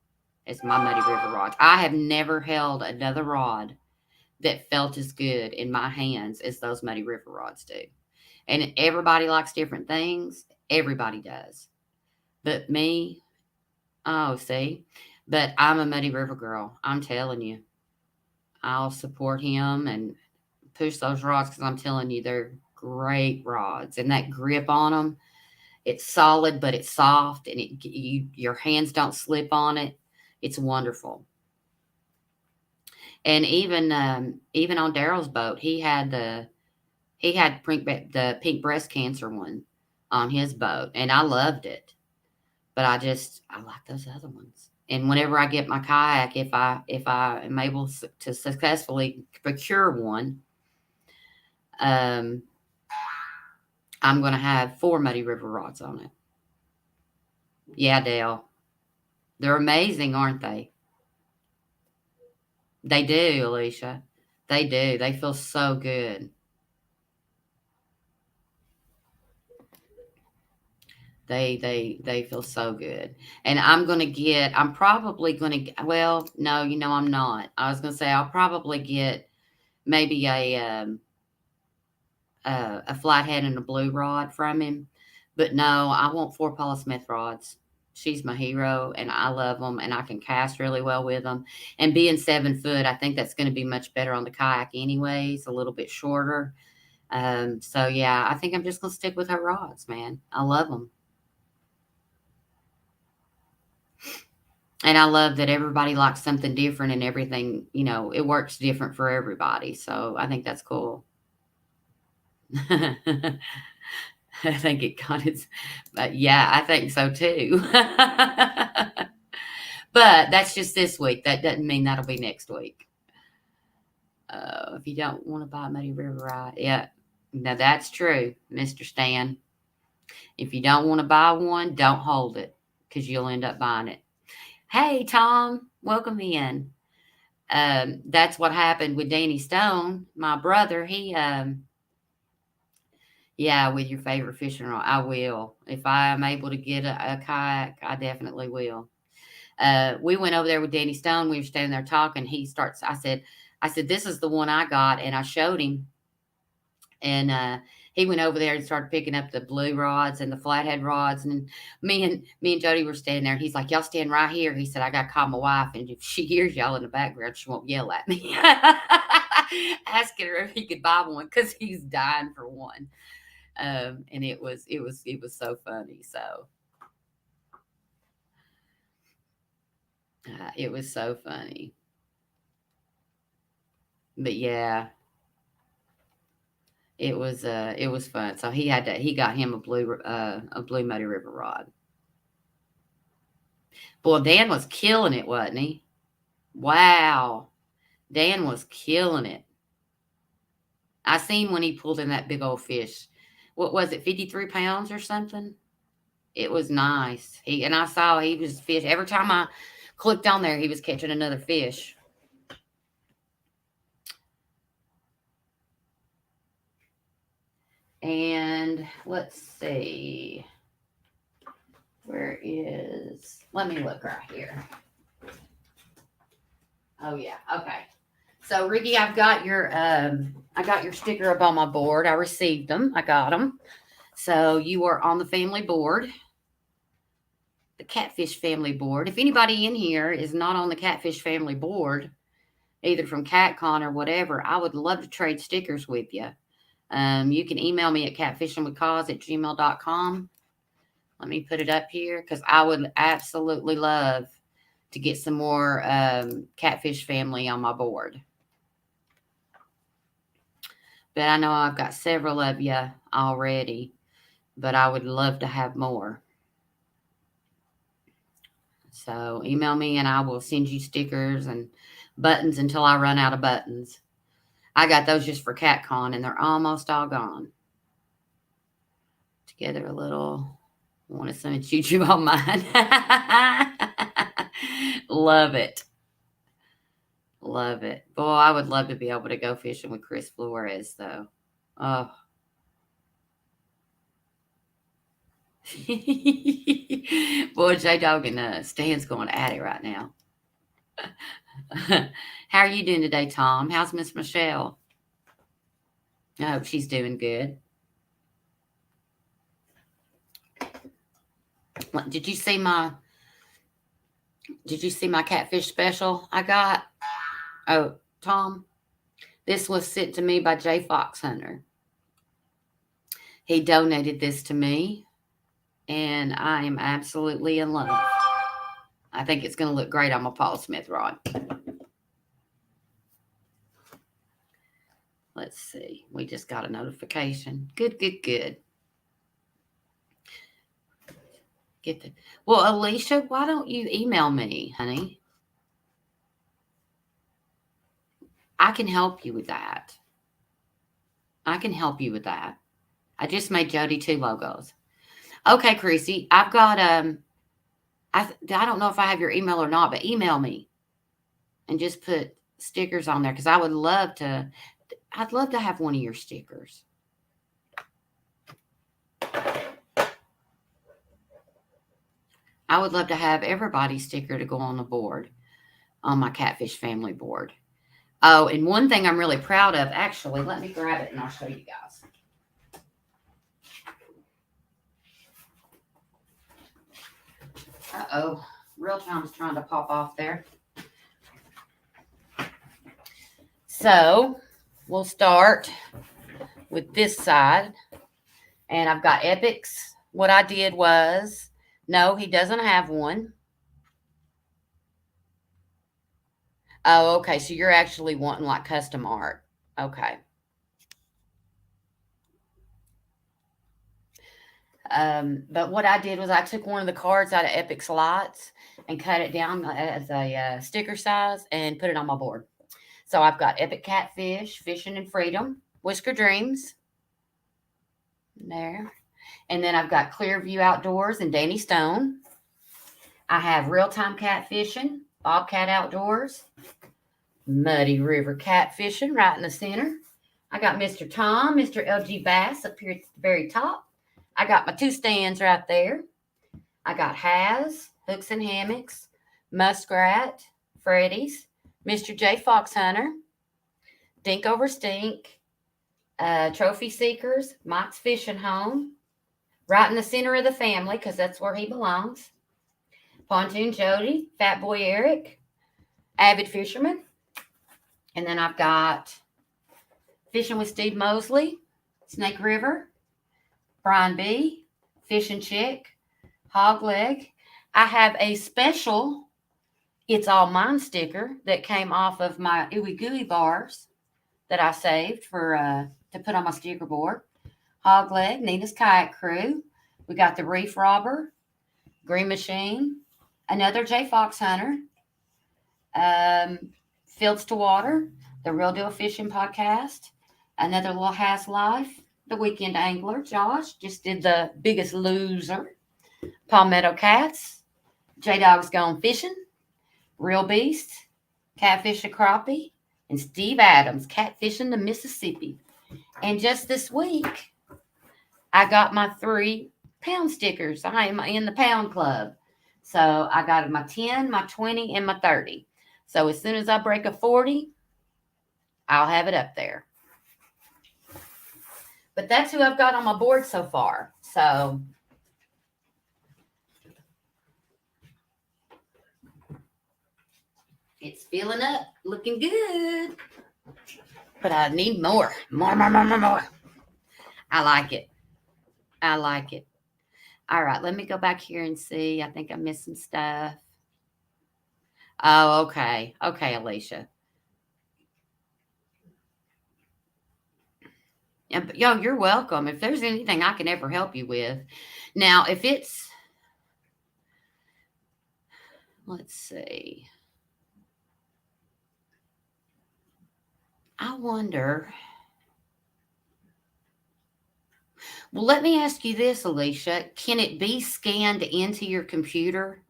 It's my Muddy River rods. I have never held another rod that felt as good in my hands as those Muddy River rods do. And everybody likes different things. Everybody does. But me, oh, see, but I'm a Muddy River girl. I'm telling you. I'll support him and push those rods because I'm telling you, they're great rods. And that grip on them, it's solid, but it's soft, and your hands don't slip on it. It's wonderful. And even on Daryl's boat, he had the pink breast cancer one on his boat, and I loved it. But I like those other ones. And whenever I get my kayak, if I am able to successfully procure one, I'm going to have 4 Muddy River rods on it. Yeah, Dale. They're amazing, aren't they? They do, Alicia. They do. They feel so good. They feel so good. And I'm probably going to, well, no, I'm not. I was going to say I'll probably get maybe a flathead and a blue rod from him. But no, I want 4 Paula Smith rods. She's my hero, and I love them, and I can cast really well with them. And being 7 foot, I think that's going to be much better on the kayak anyways, a little bit shorter. So yeah, I think I'm just going to stick with her rods, man. I love them. And I love that everybody likes something different, and everything, it works different for everybody. So I think that's cool. I think it got its, yeah, I think so too. But that's just this week. That doesn't mean that'll be next week. If you don't want to buy a Muddy River ride, yeah, now that's true, Mr. Stan. If you don't want to buy one, don't hold it, because you'll end up buying it. Hey, Tom, welcome in. That's what happened with Danny Stone, my brother. Yeah, with your favorite fishing rod, I will. If I am able to get a kayak, I definitely will. We went over there with Danny Stone. We were standing there talking. I said, this is the one I got. And I showed him. And he went over there and started picking up the blue rods and the flathead rods. And me and Jody were standing there. He's like, y'all stand right here. He said, I got to call my wife. And if she hears y'all in the background, she won't yell at me. Asking her if he could buy one because he's dying for one. And it was so funny. So it was so funny. But yeah, it was fun. So he got him a blue Muddy River rod. Boy, Dan was killing it, wasn't he? Wow. Dan was killing it. I seen when he pulled in that big old fish. What was it, 53 pounds or something? It was nice. I saw he was fish. Every time I clicked on there, he was catching another fish. And let's see. Let me look right here. Oh yeah, okay. So Ricky, I got your sticker up on my board. I received them. I got them. So you are on the family board, the Catfish family board. If anybody in here is not on the Catfish family board, either from CatCon or whatever, I would love to trade stickers with you. You can email me at catfishingwithcause@gmail.com. Let me put it up here because I would absolutely love to get some more Catfish family on my board. But I know I've got several of you already, but I would love to have more. So email me and I will send you stickers and buttons until I run out of buttons. I got those just for CatCon and they're almost all gone. Together a little. I wanted some choo-choo on mine. Love it. Love it. Boy, I would love to be able to go fishing with Chris Flores, though. Oh. Boy, J-Dog and Stan's going at it right now. How are you doing today, Tom? How's Miss Michelle? I hope she's doing good. Did you see my catfish special I got? Oh, Tom, this was sent to me by J Fox Hunter. He donated this to me, and I am absolutely in love. I think it's going to look great on my Paul Smith rod. Let's see. We just got a notification. Good. Well, Alicia, why don't you email me, honey? I can help you with that. I just made Jody 2 logos. Okay, Chrissy, I've got I don't know if I have your email or not, but email me and just put stickers on there because I'd love to have one of your stickers. I would love to have everybody's sticker to go on the board, on my Catfish family board. Oh, and one thing I'm really proud of, actually, let me grab it and I'll show you guys. Uh-oh, real time's trying to pop off there. So we'll start with this side. And I've got Epics. What I did was, no, he doesn't have one. Oh, okay. So you're actually wanting like custom art. Okay. But what I did was I took one of the cards out of Epic Slots and cut it down as a sticker size and put it on my board. So I've got Epic Catfish, Fishing and Freedom, Whisker Dreams. There. And then I've got Clearview Outdoors and Danny Stone. I have Real Time Catfishing, Bobcat Outdoors, Muddy River catfishing right in the center. I got Mr. Tom, Mr. LG Bass up here at the very top. I got my 2 stands right there. I got Haz, Hooks and Hammocks, Muskrat, Freddy's, Mr. J Fox Hunter, Dink Over Stink, Trophy Seekers, Mike's Fishing Home, right in the center of the family because that's where he belongs. Pontoon Jody, Fat Boy Eric, Avid Fisherman. And then I've got Fishing with Steve Mosley, Snake River, Brian B, Fishing Chick, Hog Leg. I have a special It's All Mine sticker that came off of my Ooey Gooey bars that I saved for to put on my sticker board. Hog Leg, Nina's Kayak Crew. We got the Reef Robber, Green Machine, another J Fox Hunter, Fields to Water, the Real Deal Fishing Podcast, another Little House Life, the Weekend Angler, Josh just did the Biggest Loser, Palmetto Cats, J Dog's Gone Fishing, Real Beast, Catfish a Crappie, and Steve Adams, Catfishing the Mississippi. And just this week, I got my 3-pound stickers. I am in the pound club. So I got my 10, my 20, and my 30. So as soon as I break a 40, I'll have it up there. But that's who I've got on my board so far. So it's filling up, looking good. But I need more. More. I like it. All right, let me go back here and see. I think I missed some stuff. Oh, okay. Okay, Alicia. Yeah, yo, you're welcome. If there's anything I can ever help you with. Now, if it's, let's see. I wonder. Well, let me ask you this, Alicia. Can it be scanned into your computer?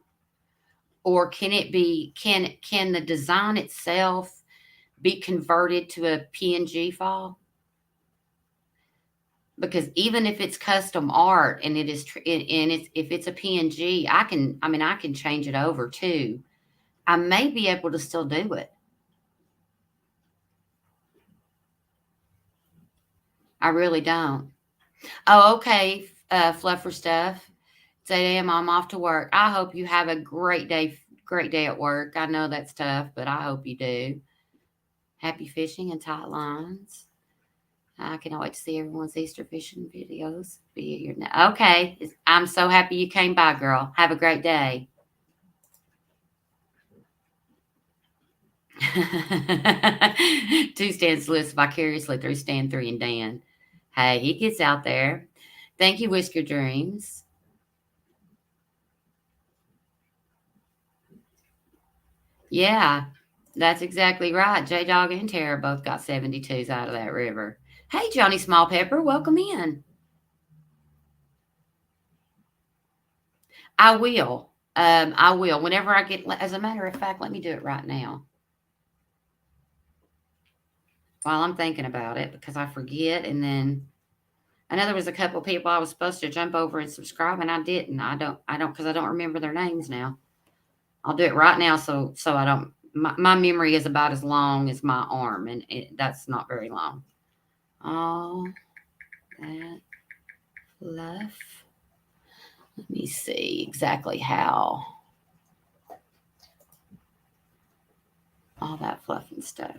Or can it be, can the design itself be converted to a PNG file? Because even if it's custom art and it is, if it's a PNG, I can change it over too. I may be able to still do it. I really don't. Oh, okay. Fluffer stuff. It's 8 a.m. I'm off to work. I hope you have a great day at work. I know that's tough, but I hope you do. Happy fishing and tight lines. I cannot wait to see everyone's Easter fishing videos. Be here now. Okay. I'm so happy you came by, girl. Have a great day. 2 stands lives vicariously through Stand 3 and Dan. Hey, he gets out there. Thank you, Whisker Dreams. Yeah, that's exactly right. J Dog and Tara both got 72s out of that river. Hey, Johnny Small Pepper, welcome in. I will. I will. Whenever I get, as a matter of fact, let me do it right now. While I'm thinking about it, because I forget, and then I know there was a couple of people I was supposed to jump over and subscribe, and I didn't. I don't, because I don't remember their names now. I'll do it right now, so I don't. My memory is about as long as my arm, and that's not very long. All that fluff. Let me see exactly how. All that fluff and stuff.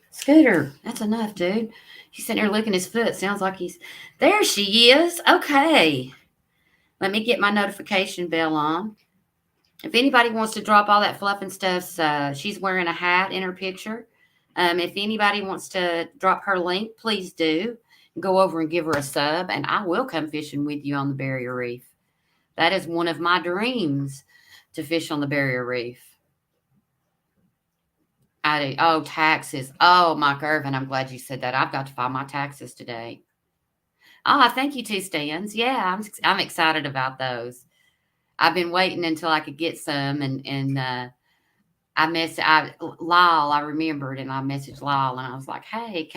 Scooter, that's enough, dude. He's sitting there licking his foot. Sounds like he's... There she is. Okay. Let me get my notification bell on. If anybody wants to drop all that fluff and stuff, she's wearing a hat in her picture. If anybody wants to drop her link, please do. Go over and give her a sub, and I will come fishing with you on the Barrier Reef. That is one of my dreams, to fish on the Barrier Reef. Oh, taxes. Oh, Mike Irvin, I'm glad you said that. I've got to file my taxes today. Oh, thank you, 2 stands. Yeah, I'm excited about those. I've been waiting until I could get some, and Lyle, I remembered, and I messaged Lyle, and I was like, hey,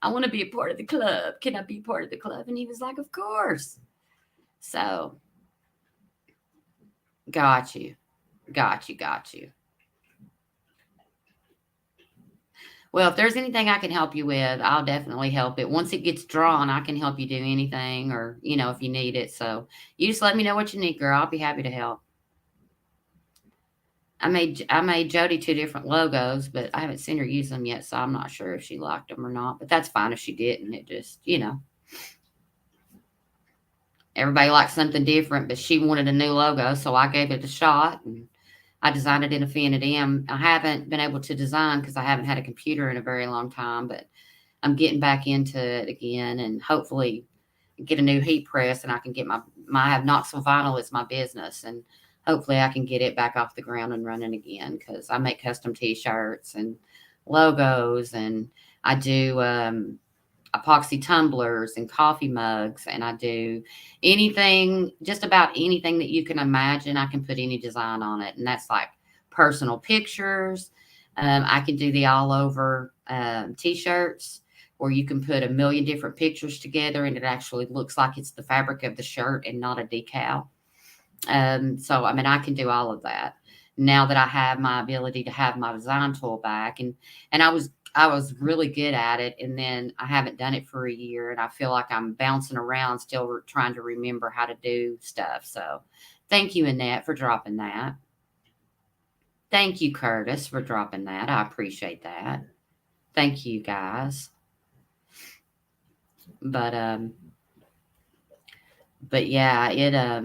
I want to be a part of the club. Can I be a part of the club? And he was like, of course. So, got you. Got you. Got you. Well, if there's anything I can help you with, I'll definitely help it. Once it gets drawn, I can help you do anything, or, if you need it. So you just let me know what you need, girl. I'll be happy to help. I made Jody 2 different logos, but I haven't seen her use them yet, so I'm not sure if she liked them or not. But that's fine if she didn't. It just, everybody likes something different, but she wanted a new logo, so I gave it a shot, and I designed it in Affinity. I haven't been able to design because I haven't had a computer in a very long time, but I'm getting back into it again, and hopefully get a new heat press, and I can get I have Knoxville Vinyl as my business, and hopefully I can get it back off the ground and running again, because I make custom t-shirts and logos, and I do epoxy tumblers and coffee mugs, and I do anything, just about anything that you can imagine. I can put any design on it, and that's like personal pictures. I can do the all over t-shirts, where you can put a million different pictures together, and it actually looks like it's the fabric of the shirt and not a decal. So I mean, I can do all of that now that I have my ability to have my design tool back, and I was really good at it, and then I haven't done it for a year, and I feel like I'm bouncing around still trying to remember how to do stuff. So thank you, Annette, for dropping that. Thank you, Curtis, for dropping that. I appreciate that. Thank you, guys. But yeah,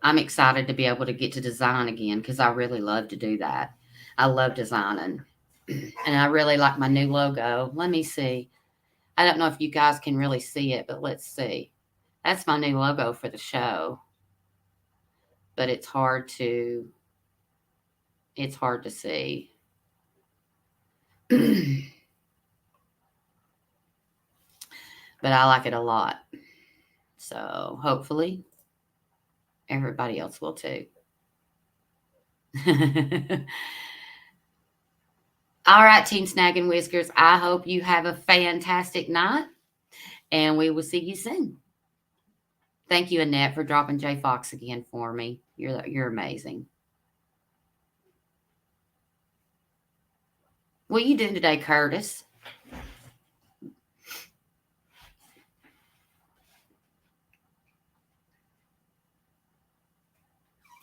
I'm excited to be able to get to design again, because I really love to do that. I love designing, and I really like my new logo. Let me see. I don't know if you guys can really see it, but let's see. That's my new logo for the show. But it's hard to see. But I like it a lot. So hopefully everybody else will too. All right, Team Snag and Whiskers, I hope you have a fantastic night, and we will see you soon. Thank you, Annette, for dropping J Fox again for me. You're amazing. What are you doing today, Curtis?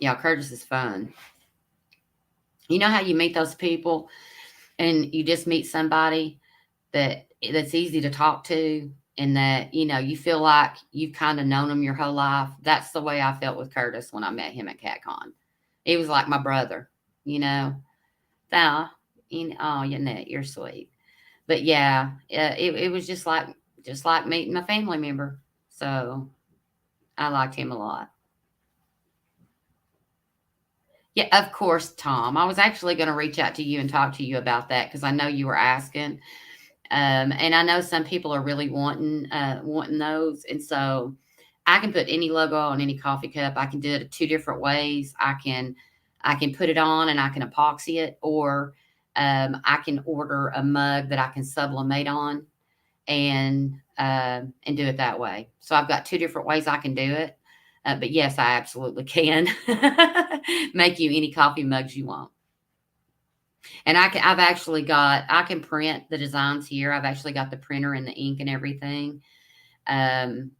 Yeah, Curtis is fun. You know how you meet those people, and you just meet somebody that's easy to talk to, and that you feel like you've kind of known them your whole life. That's the way I felt with Curtis when I met him at CatCon. He was like my brother, you know. Oh, Annette, you're sweet. But yeah, it was just like meeting a family member. So I liked him a lot. Yeah, of course, Tom. I was actually going to reach out to you and talk to you about that, because I know you were asking. And I know some people are really wanting those. And so I can put any logo on any coffee cup. I can do it 2 different ways. I can put it on and I can epoxy it, or I can order a mug that I can sublimate on, and do it that way. So I've got 2 different ways I can do it. But yes, I absolutely can make you any coffee mugs you want. And I can print the designs here. I've actually got the printer and the ink and everything. Um,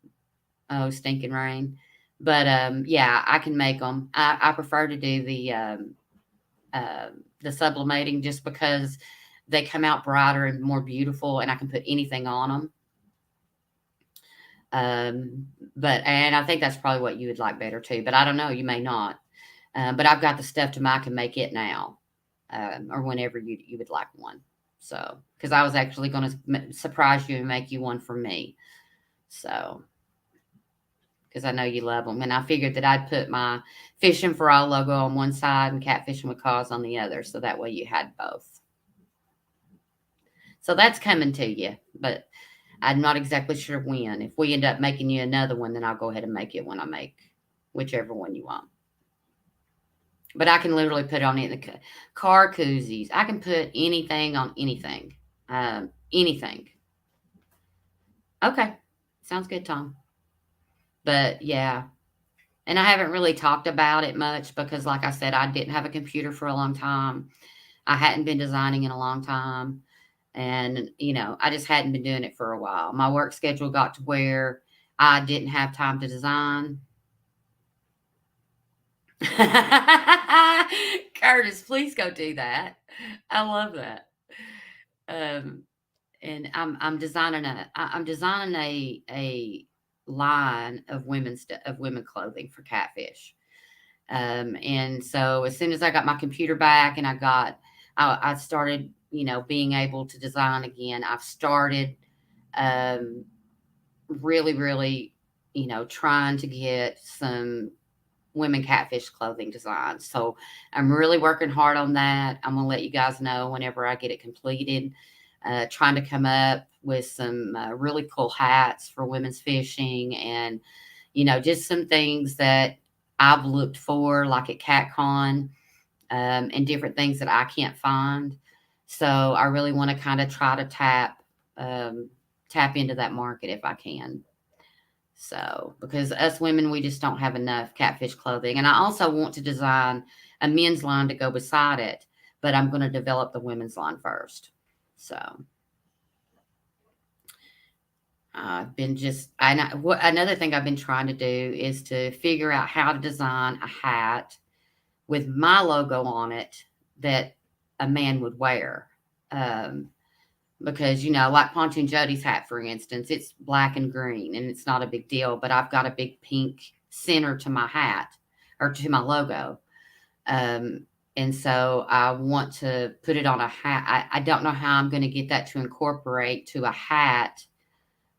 oh, stinking rain. But yeah, I can make them. I prefer to do the sublimating, just because they come out brighter and more beautiful, and I can put anything on them. And I think that's probably what you would like better too. But I don't know, you may not. But I've got the stuff I can make it now, or whenever you would like one. So, because I was actually going to surprise you and make you one for me. So, because I know you love them, and I figured that I'd put my Fishing for All logo on one side and Catfishing with Cause on the other, so that way you had both. So that's coming to you, but I'm not exactly sure when. If we end up making you another one, then I'll go ahead and make it when I make whichever one you want. But I can literally put it on in the car koozies. I can put anything on anything. Anything. Okay. Sounds good, Tom. But yeah. And I haven't really talked about it much because, like I said, I didn't have a computer for a long time. I hadn't been designing in a long time. And, I just hadn't been doing it for a while. My work schedule got to where I didn't have time to design. Curtis, please go do that. I love that. Um, and I'm designing a line of women clothing for catfish. And so as soon as I got my computer back and I started, being able to design again, I've started um, really, really, trying to get some women catfish clothing designs. So I'm really working hard on that. I'm going to let you guys know whenever I get it completed. Trying to come up with some really cool hats for women's fishing and, just some things that I've looked for, like at CatCon, and different things that I can't find. So I really want to kind of try to tap into that market if I can. So, because us women, we just don't have enough catfish clothing. And I also want to design a men's line to go beside it, but I'm going to develop the women's line first. So, I've been another thing I've been trying to do is to figure out how to design a hat with my logo on it that a man would wear. Um, because like Pontoon Jody's hat, for instance, it's black and green and it's not a big deal, but I've got a big pink center to my hat or to my logo. And so I want to put it on a hat. I don't know how I'm going to get that to incorporate to a hat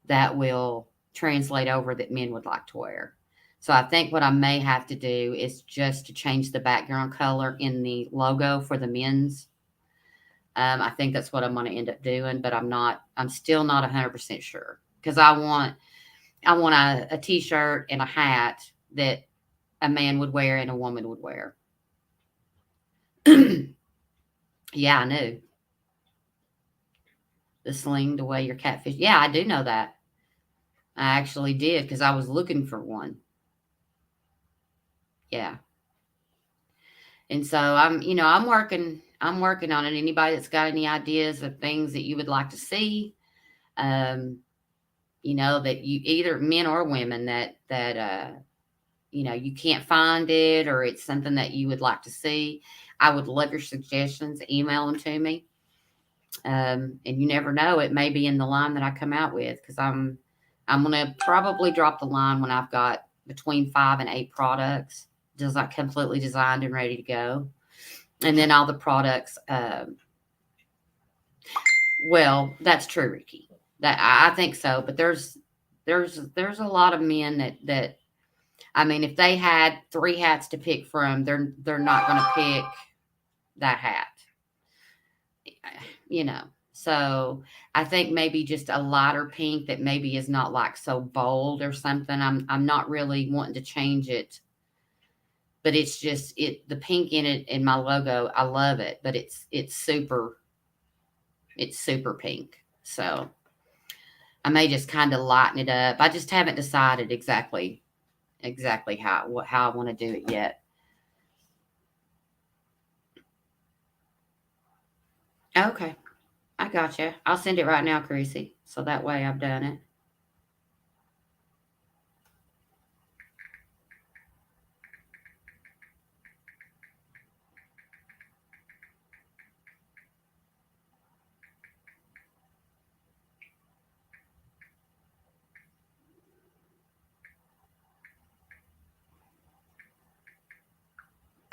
that will translate over that men would like to wear. So I think what I may have to do is just to change the background color in the logo for the men's. I think that's what I'm going to end up doing, but I'm still not 100% sure because I want a t-shirt and a hat that a man would wear and a woman would wear. Yeah, I knew. The sling to weigh your catfish. Yeah, I do know that. I actually did because I was looking for one. Yeah. And so I'm working on it. Anybody that's got any ideas of things that you would like to see, um, that you either men or women that you can't find it or it's something that you would like to see. I would love your suggestions. Email them to me. And you never know, it may be in the line that I come out with because I'm going to probably drop the line when I've got between 5 and 8 products just completely designed and ready to go. And then all the products, well, that's true, Ricky. That I think so, but there's a lot of men that I mean, if they had 3 hats to pick from, they're not going to pick that hat. So I think maybe just a lighter pink that maybe is not like so bold or something. I'm not really wanting to change it, but it's just the pink in it in my logo. I love it, but it's super pink. So I may just kind of lighten it up. I just haven't decided exactly how I want to do it yet. Okay. I gotcha. I'll send it right now, Chrissy. So that way I've done it.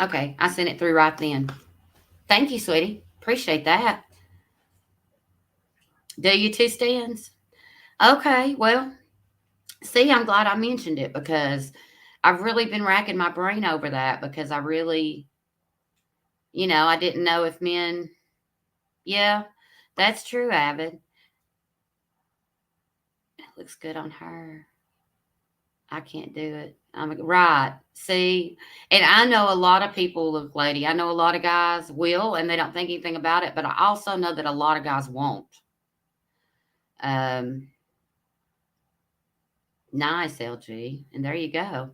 Okay. I sent it through right then. Thank you, sweetie. Appreciate that. Do you two stands? Okay. Well, see, I'm glad I mentioned it because I've really been racking my brain over that because I really, I didn't know if men, yeah, that's true, Avid. It looks good on her. I can't do it. I'm right. See, and I know a lot of people, look, lady. I know a lot of guys will, and they don't think anything about it. But I also know that a lot of guys won't. Um, nice, LG, and there you go.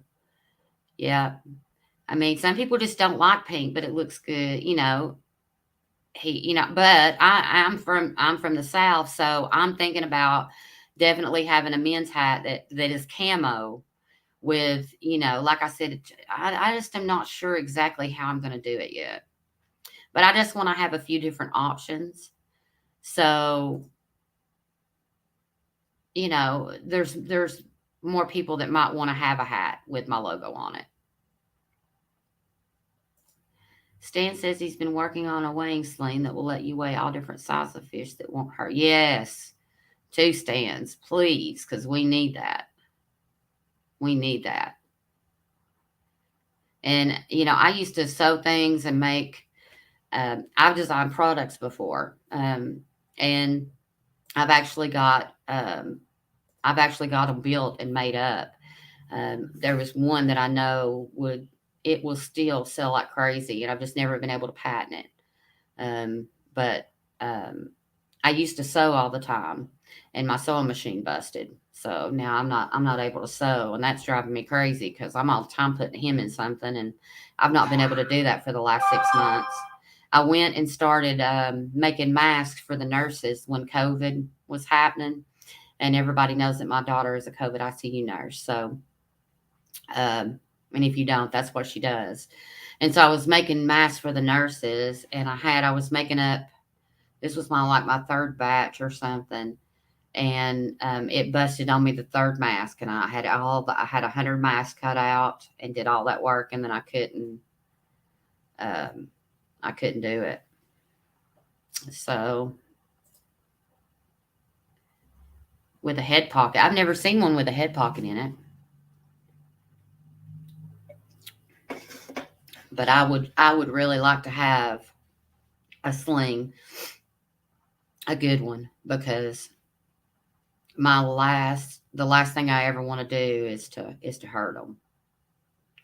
Yeah, I mean, some people just don't like pink, but it looks good. But I'm from the South, so I'm thinking about definitely having a men's hat that is camo with, like I said, I just am not sure exactly how I'm going to do it yet. But I just want to have a few different options. So, there's more people that might want to have a hat with my logo on it. Stan says he's been working on a weighing sling that will let you weigh all different sizes of fish that won't hurt. Yes, two stands, please, because we need that. We need that. And, I used to sew things and make, I've designed products before. And I've actually got, them built and made up. There was one that I know it will still sell like crazy, and I've just never been able to patent it. But I used to sew all the time, and my sewing machine busted. So now I'm not able to sew, and that's driving me crazy because I'm all the time putting him in something, and I've not been able to do that for the last 6 months. I went and started making masks for the nurses when COVID was happening, and everybody knows that my daughter is a COVID ICU nurse. So, and if you don't, that's what she does. And so I was making masks for the nurses, and I was making up. This was my third batch or something, and it busted on me the third mask, and I had 100 masks cut out and did all that work, and then um, I couldn't do it. So with a head pocket, I've never seen one with a head pocket in it, but I would really like to have a sling, a good one, because the last thing I ever want to do is to hurt them.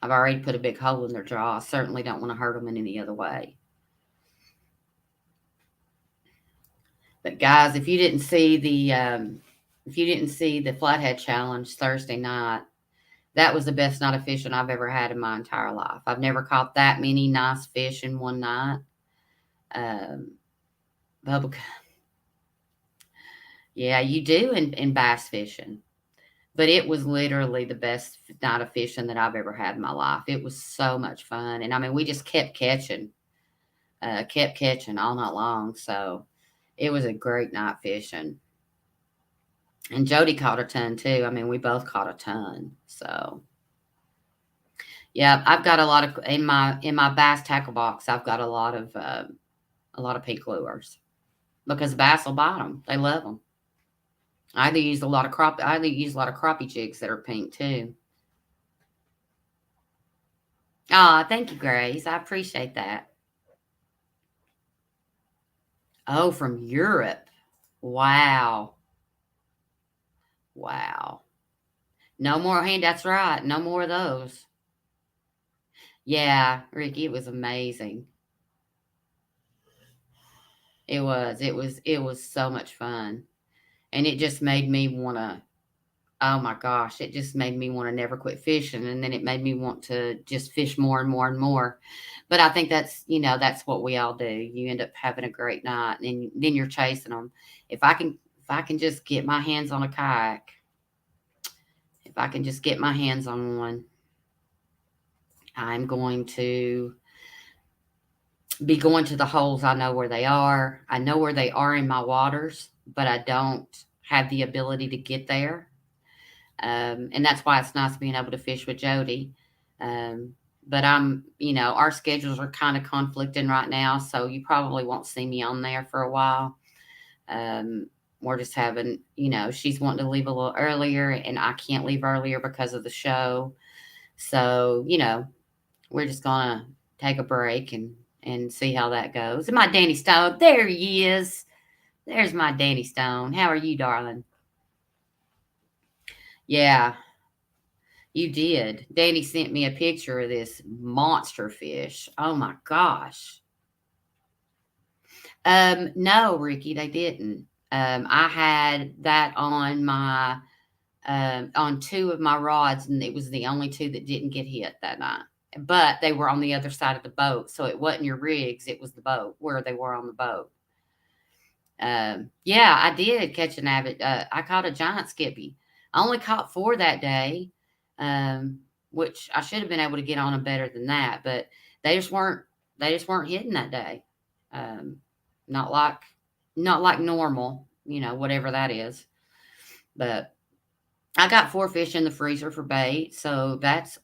I've already put a big hole in their jaw. I certainly don't want to hurt them in any other way. But guys, if you didn't see the Flathead Challenge Thursday night, that was the best night of fishing I've ever had in my entire life. I've never caught that many nice fish in one night. Um, Bubba, yeah, you do in bass fishing. But it was literally the best night of fishing that I've ever had in my life. It was so much fun. And I mean, we just kept catching all night long. So it was a great night fishing. And Jody caught a ton too. I mean, we both caught a ton. So yeah, I've got a lot of in my bass tackle box. I've got a lot of pink lures because bass will bite them. They love them. I either use a lot of crappie jigs that are pink too. Ah, thank you, Grace. I appreciate that. Oh, from Europe. Wow. Wow. No more hand. That's right. No more of those. Yeah, Ricky, it was amazing. It was so much fun. And it just made me want to, oh my gosh, it just made me want to never quit fishing. And then it made me want to just fish more and more and more. But I think that's what we all do. You end up having a great night, and then you're chasing them. If I can just get my hands on a kayak, if I can just get my hands on one, I'm going to be going to the holes. I know where they are. I know where they are in my waters, but I don't have the ability to get there. And that's why it's nice being able to fish with Jody. Um, but our schedules are kind of conflicting right now, so you probably won't see me on there for a while. Um, we're just having, she's wanting to leave a little earlier, and I can't leave earlier because of the show. So, we're just gonna take a break and see how that goes. And my Danny Stone, there he is. There's my Danny Stone. How are you, darling? Yeah, You did. Danny sent me a picture of this monster fish. Oh my gosh. No, Ricky, they didn't. I had that on my on two of my rods, and it was the only two that didn't get hit that night. But they were on the other side of the boat, so it wasn't your rigs; it was the boat where they were on the boat. Yeah, I did catch an avid. I caught a giant skippy. I only caught four that day, which I should have been able to get on them better than that. But they just weren't. They just weren't hitting that day. Um, not like not like normal, whatever that is. But I got four fish in the freezer for bait, so that's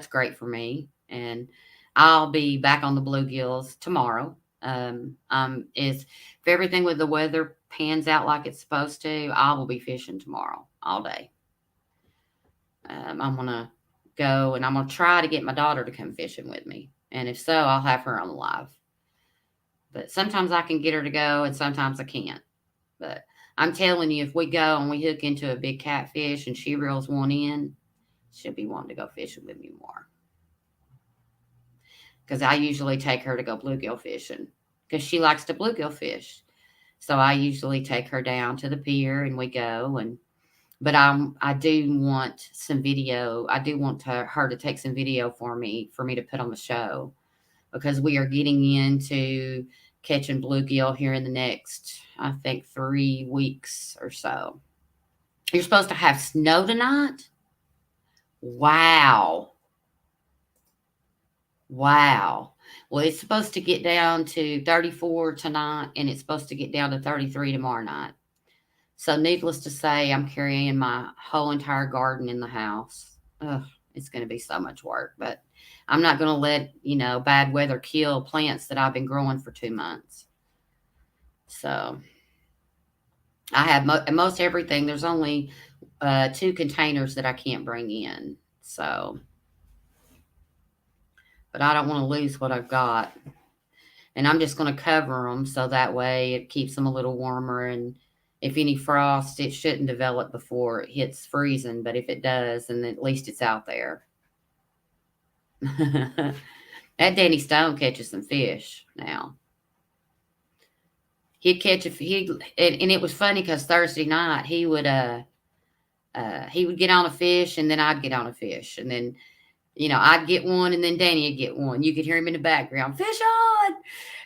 great for me. And I'll be back on the bluegills tomorrow. Is if everything with the weather pans out like it's supposed to, I will be fishing tomorrow all day. I'm gonna go and I'm gonna try to get my daughter to come fishing with me, and if so, I'll have her on the live. But sometimes I can get her to go, and sometimes I can't. But I'm telling you, if we go and we hook into a big catfish and she reels one in, she'll be wanting to go fishing with me more. Because I usually take her to go bluegill fishing because she likes to bluegill fish. So I usually take her down to the pier and we go. But I do want some video. I do want her to take some video for me to put on the show, because we are getting into catching bluegill here in the next, I think, 3 weeks or so. You're supposed to have snow tonight? Wow. Well, it's supposed to get down to 34 tonight, and it's supposed to get down to 33 tomorrow night. So needless to say, I'm carrying my whole entire garden in the house. Ugh, it's going to be so much work, but I'm not going to let, bad weather kill plants that I've been growing for 2 months. So I have most everything. There's only 2 containers that I can't bring in. So, but I don't want to lose what I've got. And I'm just going to cover them so that way it keeps them a little warmer. And if any frost, it shouldn't develop before it hits freezing. But if it does, then at least it's out there. That Danny Stone catches some fish now. He'd catch and it was funny because Thursday night he would get on a fish, and then I'd get on a fish, and then I'd get one, and then Danny would get one. You could hear him in the background, fish on.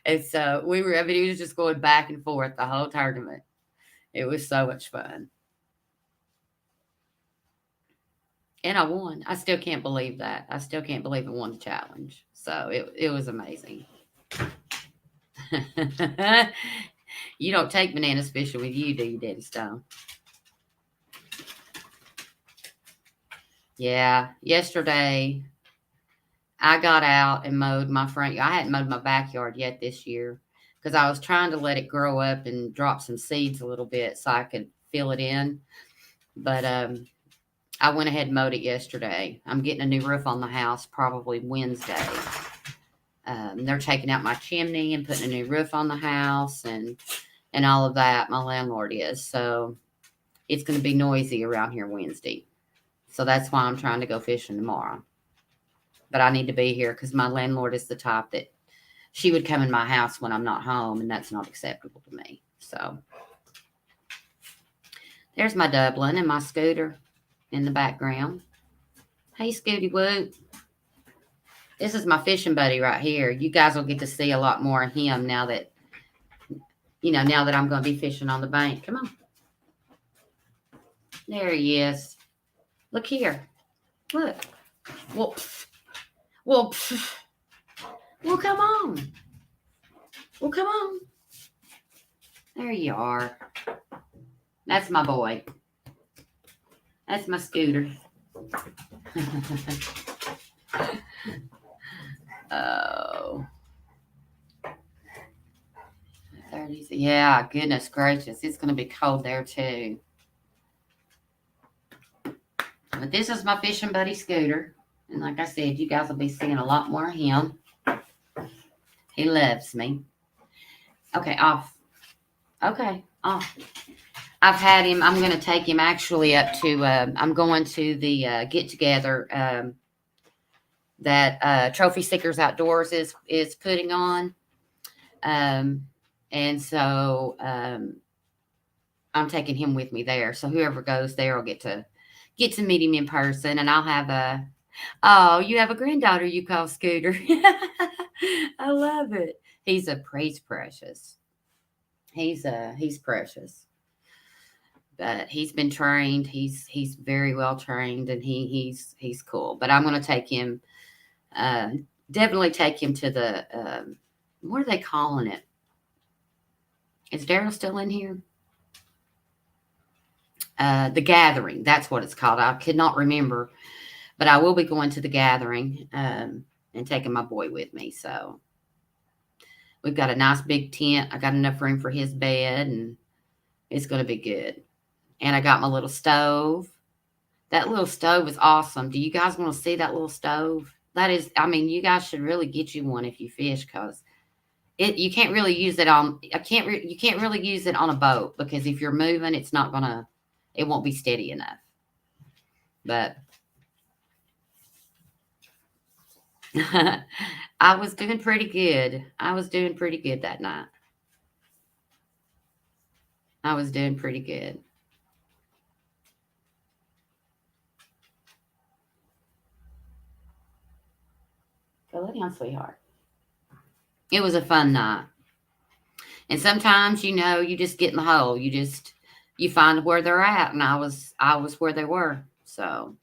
And so he was just going back and forth the whole tournament. It was so much fun. And I won. I still can't believe that. I still can't believe I won the challenge. So it was amazing. You don't take bananas fishing with you, do you, Daddy Stone? Yeah. Yesterday, I got out and mowed my front yard. I hadn't mowed my backyard yet this year because I was trying to let it grow up and drop some seeds a little bit so I could fill it in. But I went ahead and mowed it yesterday. I'm getting a new roof on the house probably Wednesday. They're taking out my chimney and putting a new roof on the house and all of that. My landlord is. So it's going to be noisy around here Wednesday. So that's why I'm trying to go fishing tomorrow. But I need to be here because my landlord is the type that she would come in my house when I'm not home, and that's not acceptable to me. So there's my Dublin and my scooter in the background. Hey, Scooty Woo. This is my fishing buddy right here. You guys will get to see a lot more of him now that I'm going to be fishing on the bank. Come on. There he is. Look here. Look. Well, come on. Well, come on. There you are. That's my boy. That's my scooter. Oh. 30s. Yeah, goodness gracious. It's going to be cold there, too. But this is my fishing buddy scooter. And like I said, you guys will be seeing a lot more of him. He loves me. Okay, off. Okay, off. I've had him. I'm going to take him actually up to. I'm going to the get together that Trophy Stickers Outdoors is putting on, and so I'm taking him with me there. So whoever goes there will get to meet him in person, and I'll have a. Oh, you have a granddaughter you call Scooter. I love it. He's precious. He's precious. But he's been trained. He's very well trained, and he's cool. But I'm going to take him. Definitely take him to the. What are they calling it? Is Daryl still in here? The Gathering. That's what it's called. I could not remember, but I will be going to the Gathering and taking my boy with me. So we've got a nice big tent. I got enough room for his bed, and it's going to be good. And I got my little stove. That little stove is awesome. Do you guys want to see that little stove? That is, I mean, you guys should really get you one if you fish, because you can't really use it on. You can't really use it on a boat, because if you're moving, it won't be steady enough. But I was doing pretty good. I was doing pretty good that night. I was doing pretty good. Go lay down, sweetheart. It was a fun night. And sometimes, you just get in the hole. You find where they're at, and I was where they were. So,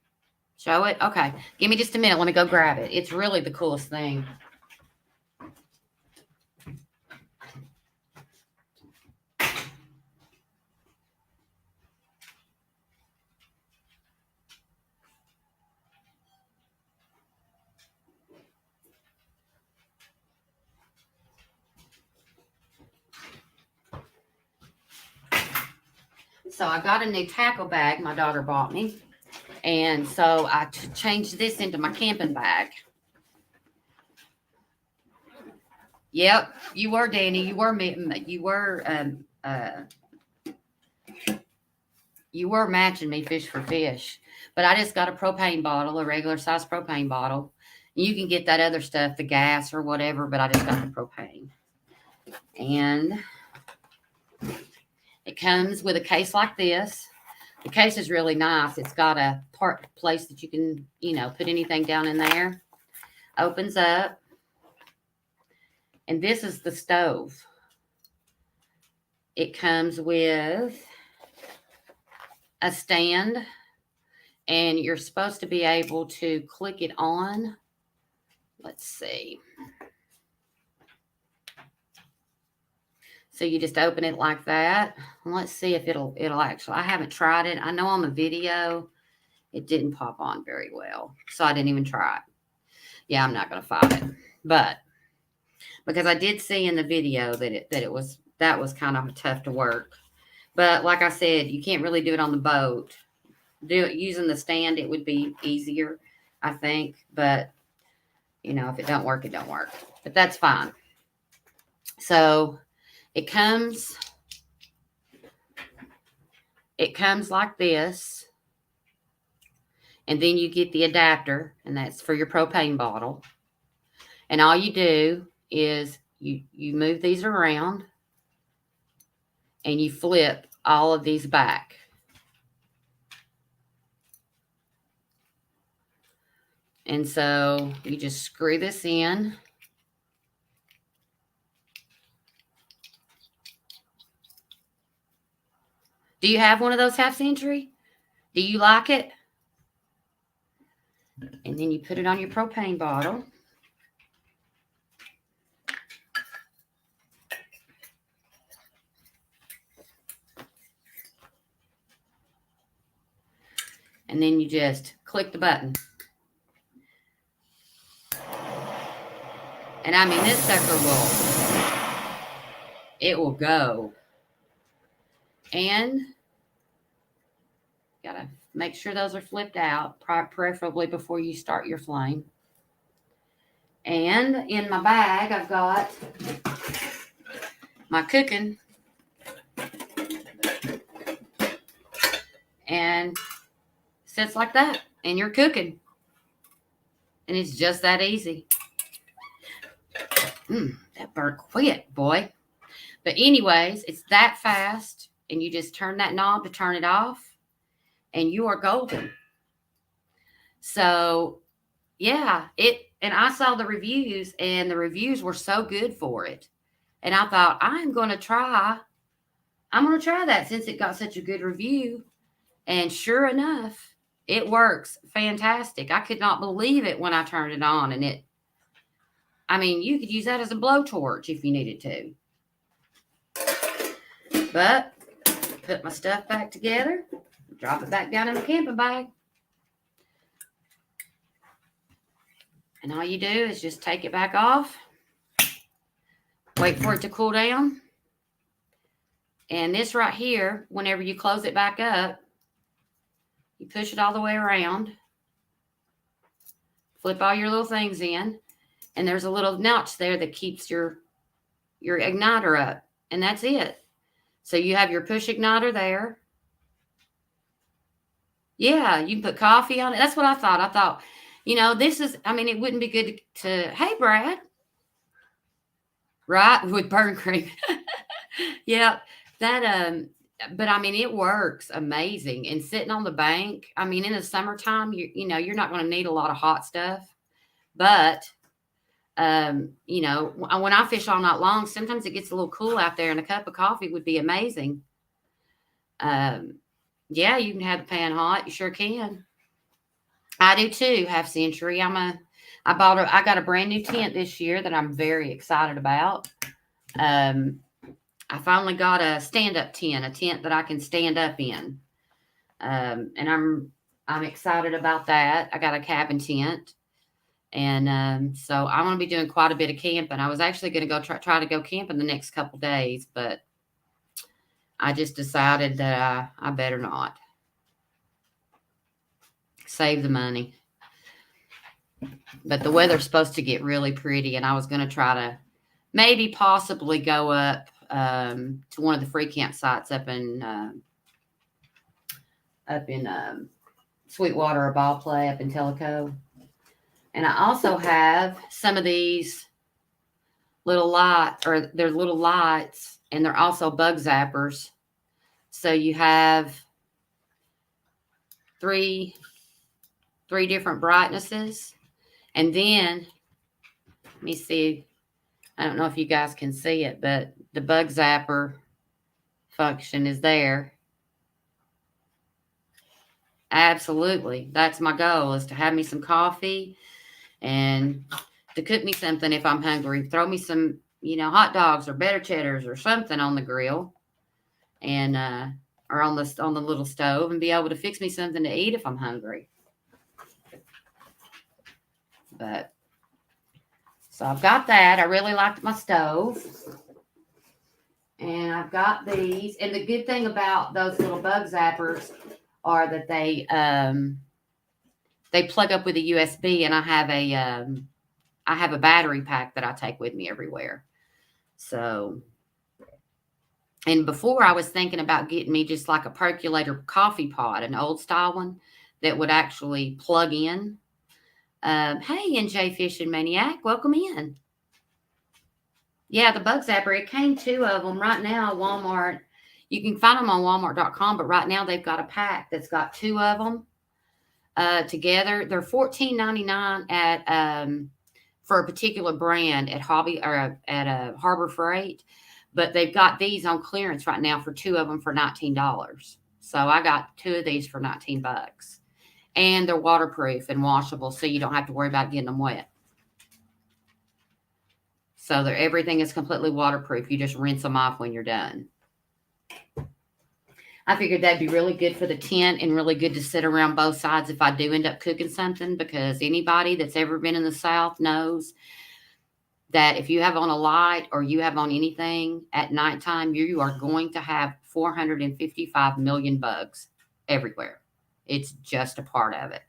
show it. Okay, give me just a minute. Let me go grab it. It's really the coolest thing. So I got a new tackle bag my daughter bought me. And so I changed this into my camping bag. Yep, you were, Danny. You were matching me fish for fish. But I just got a propane bottle, a regular size propane bottle. You can get that other stuff, the gas or whatever, but I just got the propane. And it comes with a case like this. The case is really nice. It's got a place that you can, put anything down in there. Opens up. And this is the stove. It comes with a stand, and you're supposed to be able to click it on. Let's see. So you just open it like that. Let's see if it'll actually. I haven't tried it. I know on the video it didn't pop on very well, so I didn't even try it. Yeah, I'm not going to fight it, but because I did see in the video that was kind of tough to work. But like I said, you can't really do it on the boat. Do it using the stand, it would be easier, I think. But if it don't work, it don't work. But that's fine. So it comes like this, and then you get the adapter, and that's for your propane bottle. And all you do is you move these around, and you flip all of these back. And so you just screw this in. Do you have one of those half century? Do you like it? And then you put it on your propane bottle. And then you just click the button. And I mean, this sucker will go. And gotta make sure those are flipped out, preferably before you start your flame. And in my bag, I've got my cooking and sits like that, and you're cooking. And it's just that easy. That burnt quick, boy. But anyways, it's that fast, and you just turn that knob to turn it off, and you are golden. So, yeah, and I saw the reviews, and the reviews were so good for it. And I thought, I'm going to try that since it got such a good review. And sure enough, it works fantastic. I could not believe it when I turned it on, and you could use that as a blowtorch if you needed to. But put my stuff back together, drop it back down in the camping bag. And all you do is just take it back off, wait for it to cool down. And this right here, whenever you close it back up, you push it all the way around, flip all your little things in, and there's a little notch there that keeps your igniter up, and that's it. So you have your push igniter there. Yeah, you can put coffee on it. That's what I thought. I thought, it wouldn't be good to hey, Brad. Right? With burn cream. Yeah, that, but it works amazing. And sitting on the bank, in the summertime, you're not going to need a lot of hot stuff. But, when I fish all night long, sometimes it gets a little cool out there, and a cup of coffee would be amazing. Yeah, you can have the pan hot. You sure can. I do too, Half Century. I got a brand new tent this year that I'm very excited about. I finally got a stand-up tent, a tent that I can stand up in. And I'm excited about that. I got a cabin tent. And so I'm going to be doing quite a bit of camping. I was actually going to go try to go camping the next couple days, but I just decided that I better not. Save the money. But the weather's supposed to get really pretty, and I was going to try to maybe possibly go up to one of the free campsites up in Sweetwater or Ball Play up in Tellico. And I also have some of these little they're little lights, and they're also bug zappers. So you have three different brightnesses. And then, let me see, I don't know if you guys can see it, but the bug zapper function is there. Absolutely. That's my goal, is to have me some coffee and to cook me something if I'm hungry. Throw me some, hot dogs or better cheddars or something on the grill, and or on the little stove, and be able to fix me something to eat if I'm hungry. But so I've got that. I really liked my stove. And I've got these. And the good thing about those little bug zappers are that they plug up with a USB, and I have a battery pack that I take with me everywhere. So, and before I was thinking about getting me just like a percolator coffee pot, an old style one that would actually plug in. Hey, NJ Fishing Maniac, welcome in. Yeah, the bug zapper, it came 2 of them right now. Walmart, you can find them on walmart.com, but right now they've got a pack that's got 2 of them together. They're $14.99 at for a particular brand at Harbor Freight, but they've got these on clearance right now for 2 of them for $19. So I got 2 of these for $19. And they're waterproof and washable, so you don't have to worry about getting them wet. So everything is completely waterproof. You just rinse them off when you're done. I figured that'd be really good for the tent and really good to sit around both sides if I do end up cooking something, because anybody that's ever been in the South knows that if you have on a light or you have on anything at nighttime, you are going to have 455 million bugs everywhere. It's just a part of it.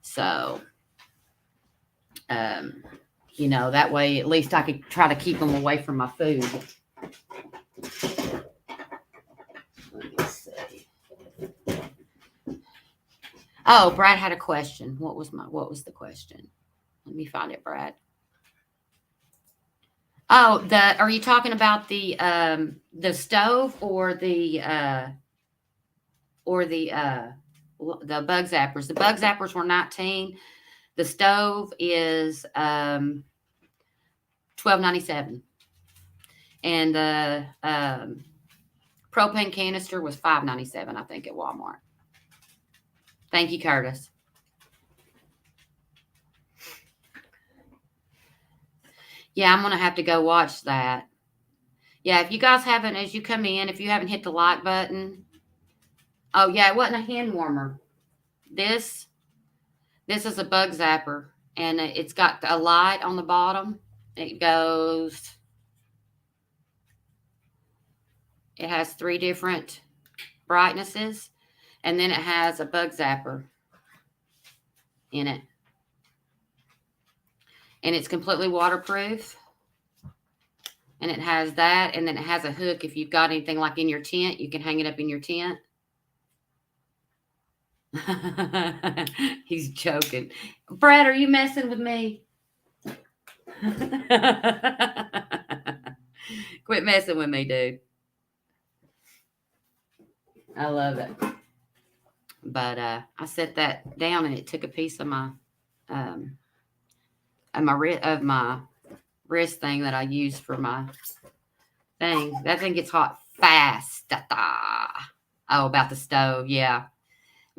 So, that way at least I could try to keep them away from my food. Let me see. Oh, Brad had a question. What was the question? Let me find it, Brad. Oh, are you talking about the stove or the bug zappers? The bug zappers were 19. The stove is $12.97, and the propane canister was $5.97, I think, at Walmart. Thank you, Curtis. Yeah, I'm gonna have to go watch that. Yeah, if you guys haven't, as you come in, if you haven't hit the like button. Oh yeah, it wasn't a hand warmer. This is a bug zapper, and it's got a light on the bottom. It goes. It has 3 different brightnesses, and then it has a bug zapper in it, and it's completely waterproof. And it has that, and then it has a hook. If you've got anything like in your tent, you can hang it up in your tent. He's joking. Brad, are you messing with me? Quit messing with me, dude. I love it. But I set that down, and it took a piece of my wrist thing that I use for my thing. That thing gets hot fast. Oh, about the stove, yeah.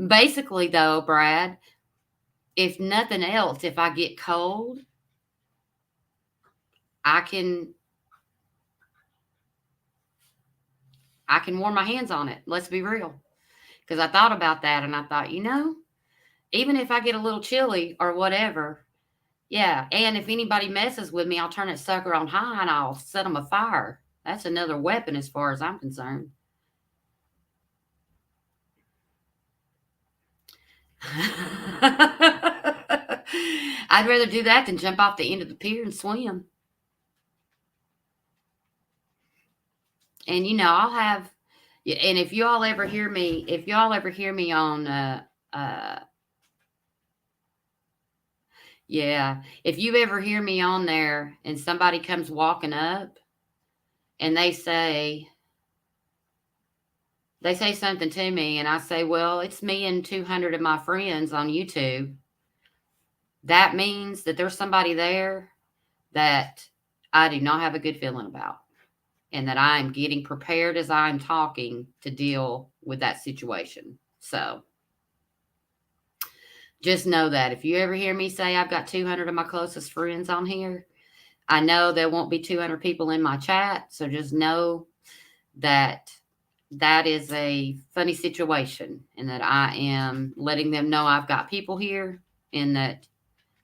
Basically, though, Brad, if nothing else, if I get cold, I can warm my hands on it. Let's be real. Because I thought about that, and I thought, even if I get a little chilly or whatever, yeah. And if anybody messes with me, I'll turn that sucker on high and I'll set them afire. That's another weapon as far as I'm concerned. I'd rather do that than jump off the end of the pier and swim. And I'll have, and if y'all ever hear me on, yeah, if you ever hear me on there and somebody comes walking up and they say something to me, and I say, well, it's me and 200 of my friends on YouTube, that means that there's somebody there that I do not have a good feeling about, and that I'm getting prepared as I'm talking to deal with that situation. So just know that if you ever hear me say I've got 200 of my closest friends on here, I know there won't be 200 people in my chat. So just know that is a funny situation, and that I am letting them know I've got people here, and that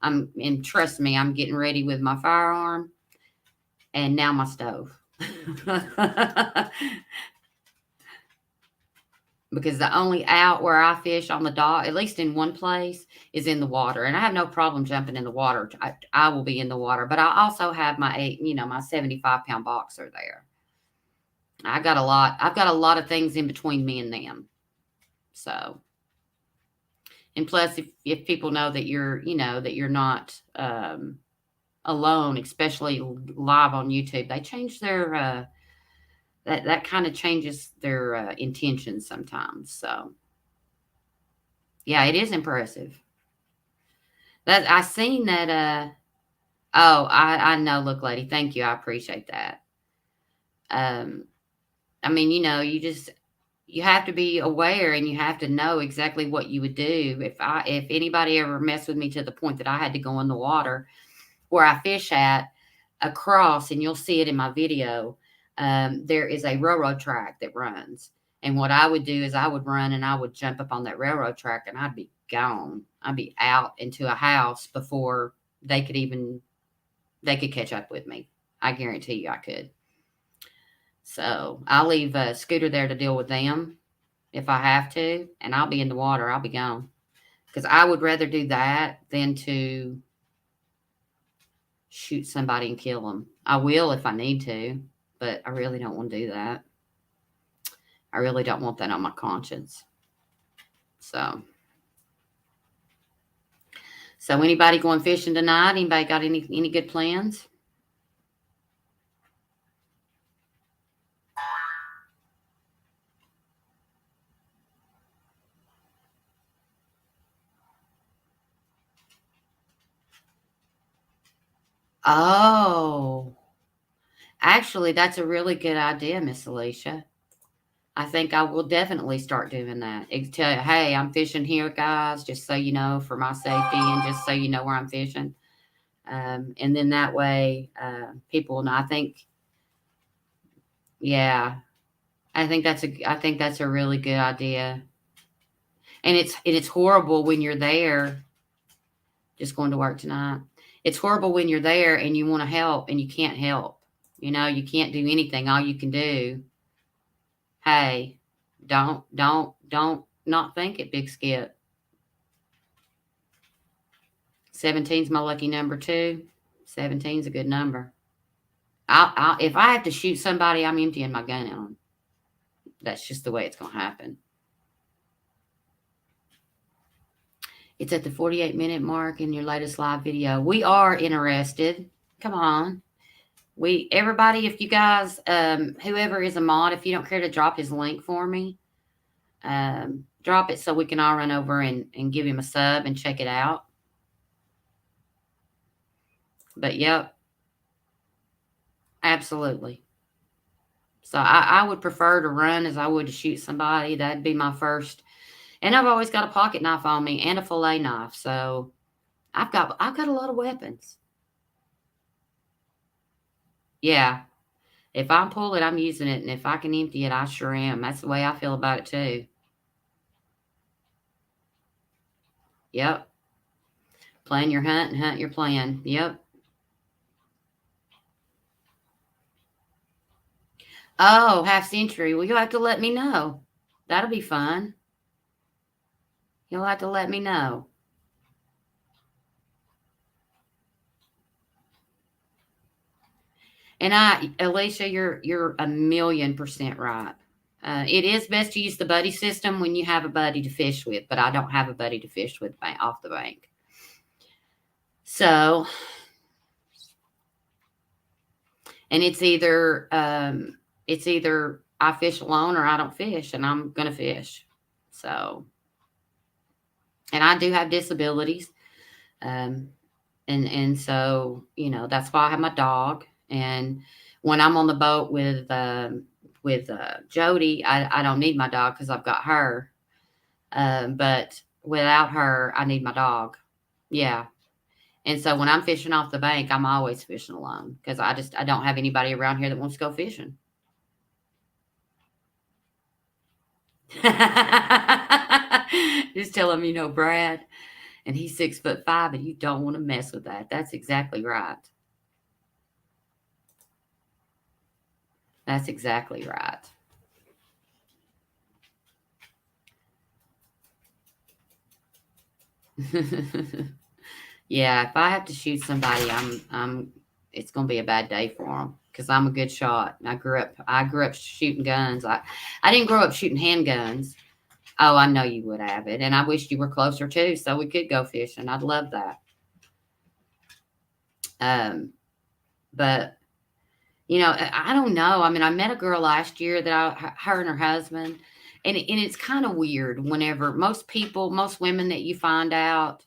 and trust me, I'm getting ready with my firearm and now my stove. Because the only out where I fish on the dock, at least in one place, is in the water. And I have no problem jumping in the water. I will be in the water, but I also have my my 75-pound boxer there. I've got a lot of things in between me and them. So, and plus, if people know that you're not alone, especially live on YouTube, they change their that kind of changes their intentions sometimes. So, yeah, it is impressive. That I seen that. Oh, I know. Look, lady, thank you. I appreciate that. I mean, you have to be aware, and you have to know exactly what you would do. If anybody ever messed with me to the point that I had to go in the water where I fish at across, and you'll see it in my video, there is a railroad track that runs. And what I would do is I would run and I would jump up on that railroad track, and I'd be gone. I'd be out into a house before they could catch up with me. I guarantee you I could. So I'll leave Scooter there to deal with them if I have to, and I'll be in the water. I'll be gone, because I would rather do that than to shoot somebody and kill them. I will if I need to, but I really don't want to do that. I really don't want that on my conscience. So, So anybody going fishing tonight? Anybody got any good plans? Oh, actually, that's a really good idea, Miss Alicia. I think I will definitely start doing that. Tell you, hey, I'm fishing here, guys, just so you know, for my safety, and just so you know where I'm fishing. And then that way, people will know. I think, yeah, I think that's a really good idea. And it's horrible when you're there. Just going to work tonight. It's horrible when you're there and you want to help and you can't help. You can't do anything. All you can do, hey, don't not think it, Big Skip. 17's my lucky number too. 17's a good number. If I have to shoot somebody, I'm emptying my gun on them. That's just the way it's going to happen. It's at the 48-minute mark in your latest live video. We are interested. Come on. Everybody, if you guys, whoever is a mod, if you don't care to drop his link for me, drop it so we can all run over and give him a sub and check it out. But yep, absolutely. So I would prefer to run as I would to shoot somebody. That'd be my first. And I've always got a pocket knife on me and a fillet knife. So I've got a lot of weapons. Yeah. If I'm pulling, I'm using it. And if I can empty it, I sure am. That's the way I feel about it too. Yep. Plan your hunt and hunt your plan. Yep. Oh, half century. Well, you'll have to let me know. That'll be fun. You'll have to let me know. And Alicia, you're 1,000,000% right. It is best to use the buddy system when you have a buddy to fish with, but I don't have a buddy to fish with off the bank. So, and it's either I fish alone or I don't fish, and I'm gonna fish. So, and I do have disabilities, and so that's why I have my dog. And when I'm on the boat with Jody, I don't need my dog because I've got her. But without her, I need my dog. Yeah. And so when I'm fishing off the bank, I'm always fishing alone because I don't have anybody around here that wants to go fishing. Just tell him, Brad, and he's 6'5", and you don't want to mess with that. That's exactly right. That's exactly right. Yeah, if I have to shoot somebody, it's going to be a bad day for them because I'm a good shot. I grew up shooting guns. I didn't grow up shooting handguns. Oh, I know you would have it, and I wish you were closer too, so we could go fishing. I'd love that. But I don't know. I mean, I met a girl last year her and her husband, and it's kind of weird. Whenever most women that you find out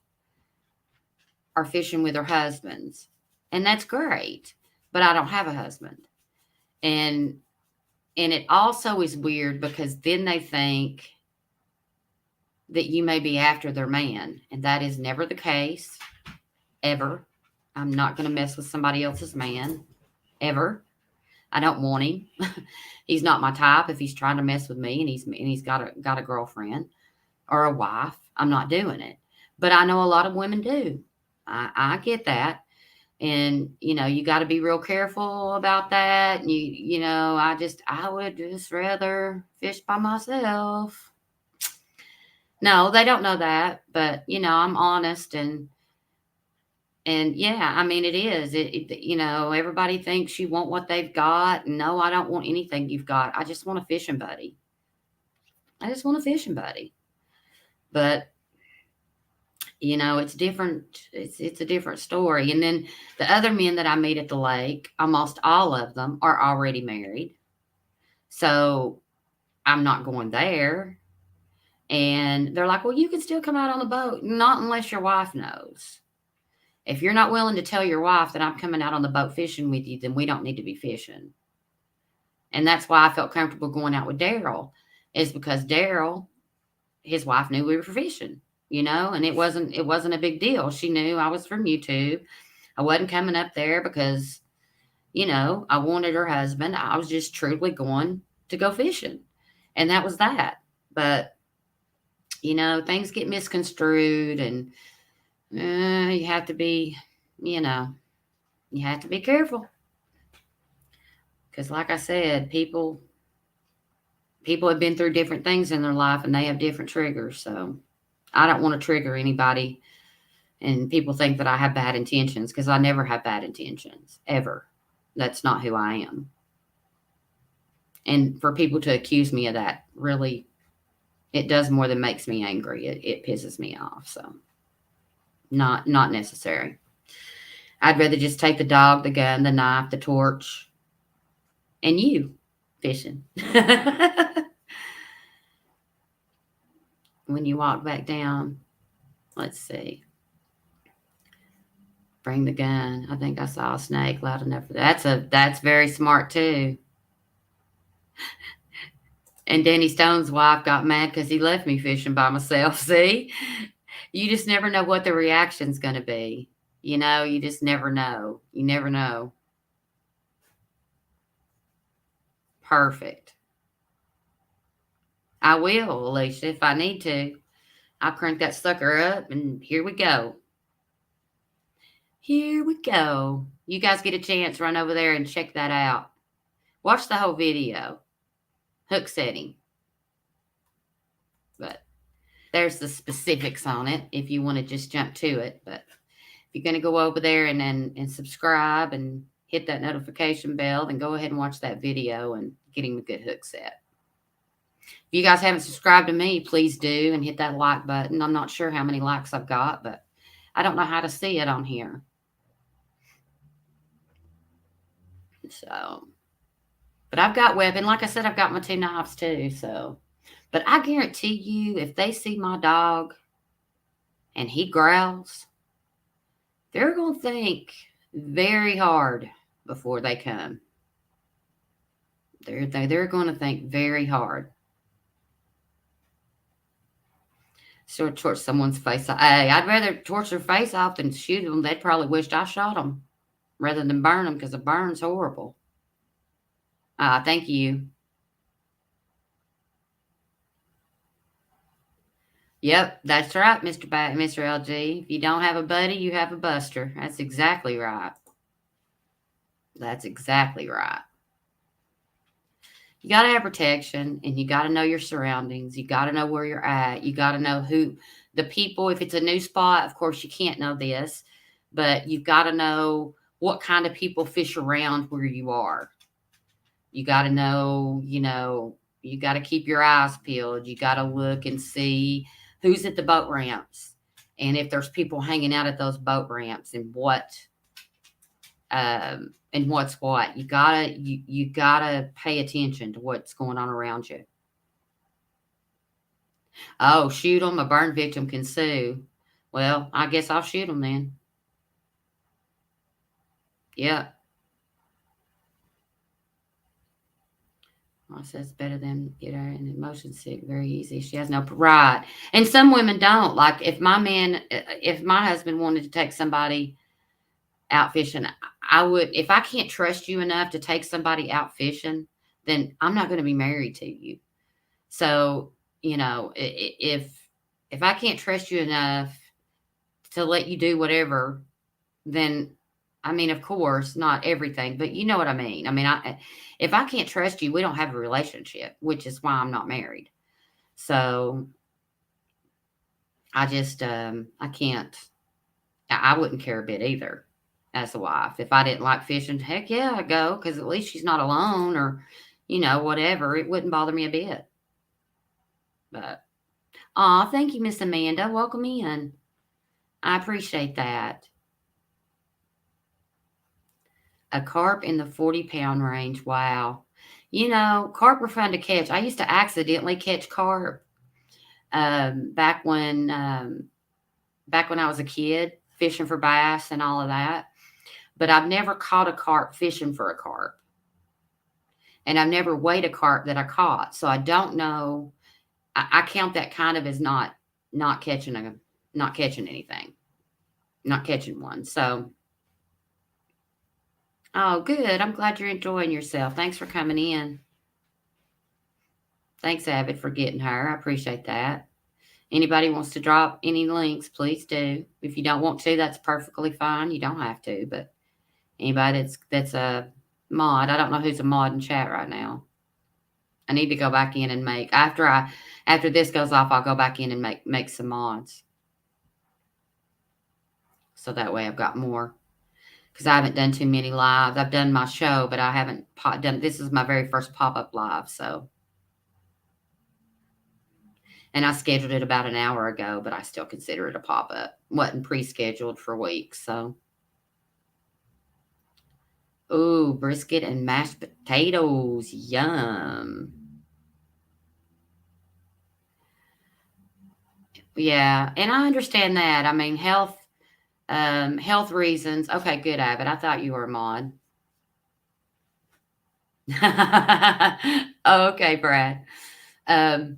are fishing with their husbands, and that's great. But I don't have a husband, and it also is weird because then they think that you may be after their man, and that is never the case, ever. I'm not going to mess with somebody else's man, ever. I don't want him. He's not my type. If he's trying to mess with me and he's got a girlfriend or a wife, I'm not doing it. But I know a lot of women do. I get that. And, you got to be real careful about that. And I would just rather fish by myself. No, they don't know that, but I'm honest and yeah, I mean, it is. Everybody thinks you want what they've got. No, I don't want anything you've got. I just want a fishing buddy. I just want a fishing buddy. But It's different. It's a different story. And then the other men that I meet at the lake, almost all of them are already married. So I'm not going there. And they're like, well, you can still come out on the boat. Not unless your wife knows. If you're not willing to tell your wife that I'm coming out on the boat fishing with you, then we don't need to be fishing. And that's why I felt comfortable going out with Daryl, is because Daryl, his wife knew we were fishing, and it wasn't a big deal. She knew I was from YouTube. I wasn't coming up there because, I wanted her husband. I was just truly going to go fishing. And that was that. But, things get misconstrued, and you have to be, you know, you have to be careful. Because like I said, people have been through different things in their life and they have different triggers. So I don't want to trigger anybody and people think that I have bad intentions, because I never have bad intentions, ever. That's not who I am. And for people to accuse me of that, really, it does more than makes me angry. It pisses me off. So not necessary. I'd rather just take the dog, the gun, the knife, the torch, and you fishing. When you walk back down, let's see. Bring the gun. I think I saw a snake loud enough for that. That's very smart too. And Danny Stone's wife got mad because he left me fishing by myself. See, you just never know what the reaction's going to be. You just never know. You never know. Perfect. I will, Alicia, if I need to. I'll crank that sucker up, and here we go. Here we go. You guys get a chance, run over there and check that out. Watch the whole video. Hook setting. But there's the specifics on it if you want to just jump to it. But if you're going to go over there and subscribe and hit that notification bell, then go ahead and watch that video and get him a good hook set. If you guys haven't subscribed to me, please do, and hit that like button. I'm not sure how many likes I've got, but I don't know how to see it on here. So, but I've got weapon. Like I said, I've got my 2 knives too. So, but I guarantee you, if they see my dog and he growls, they're going to think very hard before they come. They're going to think very hard. So torch someone's face off. Hey, I'd rather torch their face off than shoot them. They'd probably wished I shot them rather than burn them, because a burn's horrible. Thank you. Yep, that's right, Mr. LG. If you don't have a buddy, you have a buster. That's exactly right. That's exactly right. You got to have protection, and you got to know your surroundings. You got to know where you're at. You got to know who the people. If it's a new spot, of course, you can't know this, but you've got to know what kind of people fish around where you are. You got to know, you got to keep your eyes peeled. You got to look and see who's at the boat ramps, and if there's people hanging out at those boat ramps, and what's what. You gotta pay attention to what's going on around you. Oh, shoot them. A burn victim can sue. Well, I guess I'll shoot them then. Yeah. Well, says better than get her in motion sick. Very easy. She has no right. And some women don't. Like if my husband wanted to take somebody out fishing, I would. If I can't trust you enough to take somebody out fishing, then I'm not going to be married to you. So, if I can't trust you enough to let you do whatever, then, of course, not everything, but you know what I mean. If I can't trust you, we don't have a relationship, which is why I'm not married. So I just, I can't, I wouldn't care a bit either as a wife. If I didn't like fishing, heck yeah, I'd go, because at least she's not alone, or, whatever. It wouldn't bother me a bit. But, thank you, Miss Amanda. Welcome in. I appreciate that. A carp in the 40-pound range. Wow. Carp are fun to catch. I used to accidentally catch carp um, back when um, back when I was a kid, fishing for bass and all of that. But I've never caught a carp fishing for a carp, and I've never weighed a carp that I caught. So I don't know. I count that kind of as not catching not catching anything, not catching one. So, oh, good. I'm glad you're enjoying yourself. Thanks for coming in. Thanks, Avid, for getting her. I appreciate that. Anybody wants to drop any links, please do. If you don't want to, that's perfectly fine. You don't have to, but anybody that's a mod, I don't know who's a mod in chat right now. I need to go back in and make after this goes off, I'll go back in and make some mods. So that way I've got more. Because I haven't done too many lives. I've done my show, but I haven't done. This is my very first pop-up live, so. And I scheduled it about an hour ago, but I still consider it a pop-up. Wasn't pre-scheduled for weeks, so. Ooh, brisket and mashed potatoes. Yum. Yeah, and I understand that. I mean, health reasons. Okay, good, Abbott. I thought you were a mod. Okay, Brad. Um,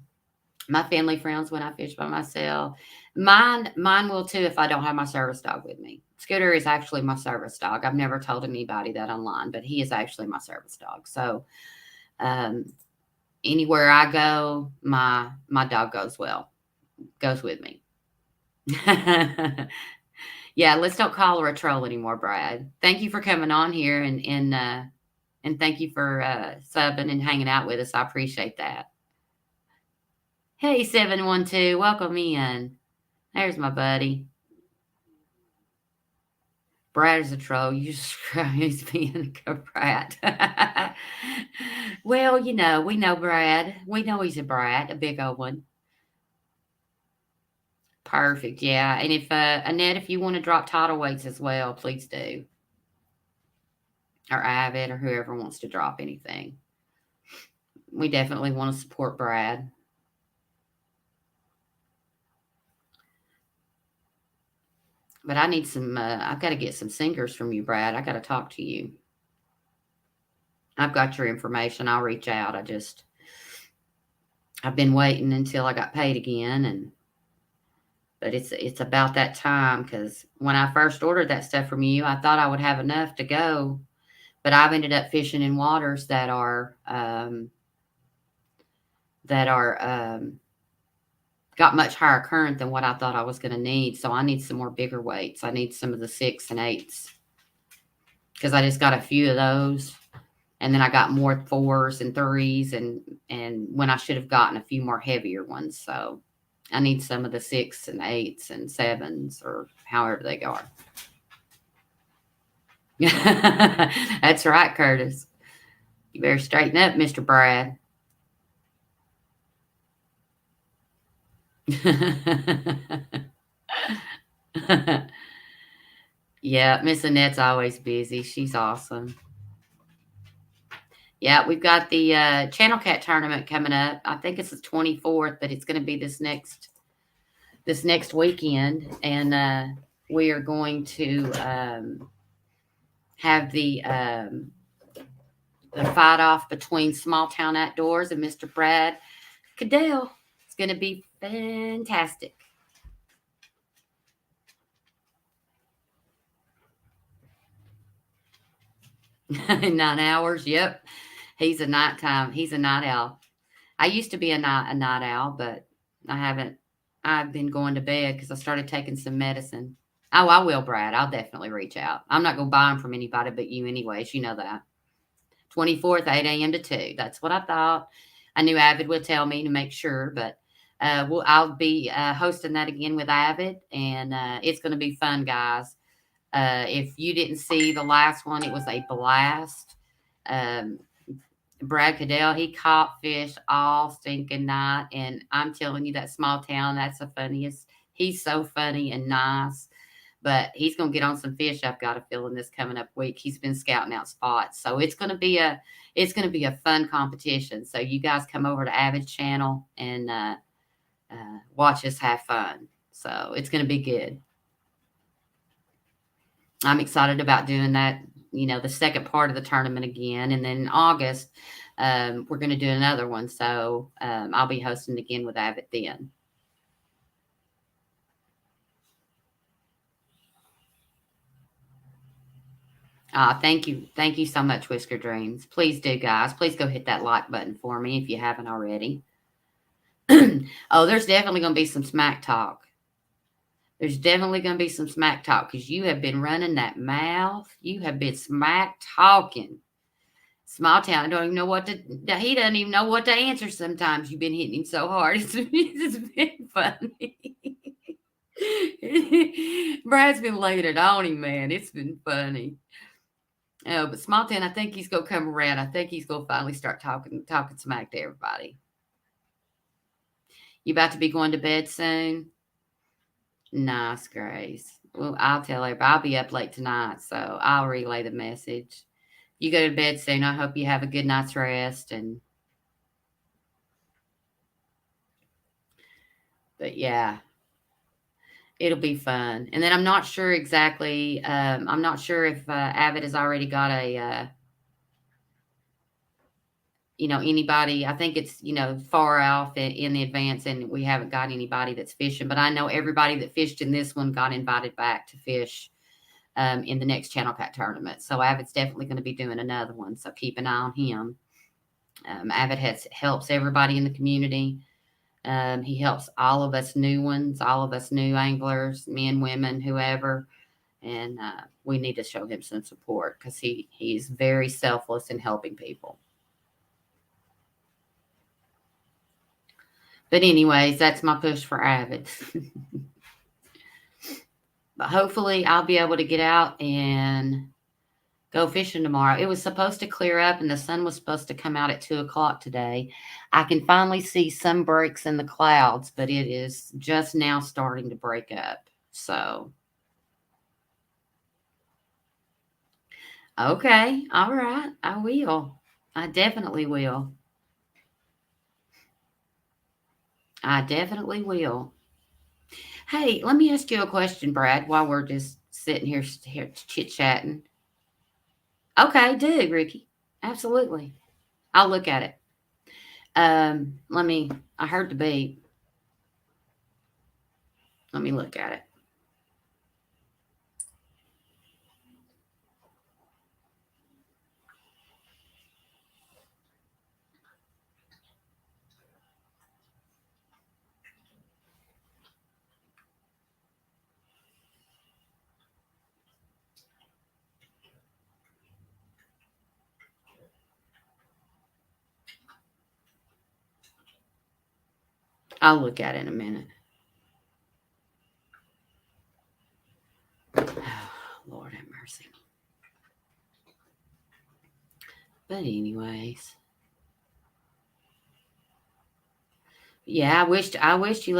my family frowns when I fish by myself. Mine will too if I don't have my service dog with me. Scooter is actually my service dog. I've never told anybody that online, but he is actually my service dog. So, um, anywhere I go, my dog goes with me. Yeah, let's don't call her a troll anymore, Brad. Thank you for coming on here and thank you for subbing and hanging out with us. I appreciate that. Hey, 712, welcome in. There's my buddy. Brad is a troll. You describe he's being a brat. Well, we know Brad. We know he's a brat, a big old one. Perfect. Yeah. And if Annette, if you want to drop title weights as well, please do. Or Avid or whoever wants to drop anything. We definitely want to support Brad. But I need some, I've got to get some singers from you, Brad. I got to talk to you. I've got your information. I'll reach out. I've been waiting until I got paid again. But it's about that time because when I first ordered that stuff from you, I thought I would have enough to go. But I've ended up fishing in waters that are got much higher current than what I thought I was going to need. So I need some more bigger weights. I need some of the 6 and 8s because I just got a few of those, and then I got more 4s and 3s, and when I should have gotten a few more heavier ones. So I need some of the 6 and 8s and 7s or however they go. That's right, Curtis. You better straighten up, Mr. Brad. Yeah, Miss Annette's always busy. She's awesome. Yeah, we've got the Channel Cat tournament coming up. I think it's the 24th, but it's going to be this next weekend, and we are going to have the fight off between Small Town Outdoors and Mr. Brad Cadell. It's going to be fantastic. 9 hours. Yep. He's a night owl. I used to be a night owl, but I haven't. I've been going to bed because I started taking some medicine. Oh, I will, Brad. I'll definitely reach out. I'm not going to buy them from anybody but you anyways. You know that. 24th, 8 a.m. to 2. That's what I thought. I knew Avid would tell me to make sure, but I'll be hosting that again with Avid, and it's going to be fun, guys. If you didn't see the last one, it was a blast. Brad Cadell, he caught fish all stinking night, and I'm telling you, that Small Town, that's the funniest. He's so funny and nice. But he's going to get on some fish. I've got a feeling this coming up week. He's been scouting out spots, so it's going to be a fun competition. So you guys come over to Avid's channel and watch us have fun. So it's going to be good. I'm excited about doing that. The second part of the tournament again, and then in August, we're going to do another one. So I'll be hosting again with Avid then. Thank you so much, Whisker Dreams. Please do, guys. Please go hit that like button for me if you haven't already. Oh, there's definitely going to be some smack talk. There's definitely going to be some smack talk because you have been running that mouth. You have been smack talking. Small town. I don't even know what to. He doesn't even know what to answer. Sometimes you've been hitting him so hard. It's been funny. Brad's been laying it on him, man. It's been funny. Oh, but small town. I think he's gonna come around. I think he's gonna finally start talking smack to everybody. You about to be going to bed soon? Nice, Grace. Well, I'll tell her. I'll be up late tonight, so I'll relay the message. You go to bed soon. I hope you have a good night's rest. But yeah, it'll be fun. And then I'm not sure exactly. I'm not sure if Avid has already got a anybody. I think it's far off in the advance, and we haven't got anybody that's fishing. But I know everybody that fished in this one got invited back to fish in the next Channel Cat tournament. So Avid's definitely going to be doing another one. So keep an eye on him. Avid helps everybody in the community. He helps all of us new ones, all of us new anglers, men, women, whoever. And we need to show him some support because he's very selfless in helping people. But anyways, that's my push for Avid. But hopefully I'll be able to get out and go fishing tomorrow. It was supposed to clear up and the sun was supposed to come out at 2:00 today. I can finally see some breaks in the clouds, but it is just now starting to break up. So, okay. All right. I will. I definitely will. I definitely will. Hey, let me ask you a question, Brad, while we're just sitting here chit-chatting. Okay, do, Ricky. Absolutely. I'll look at it. I heard the beep. Let me look at it. I'll look at it in a minute. Oh, Lord have mercy. But anyways. Yeah, I wish you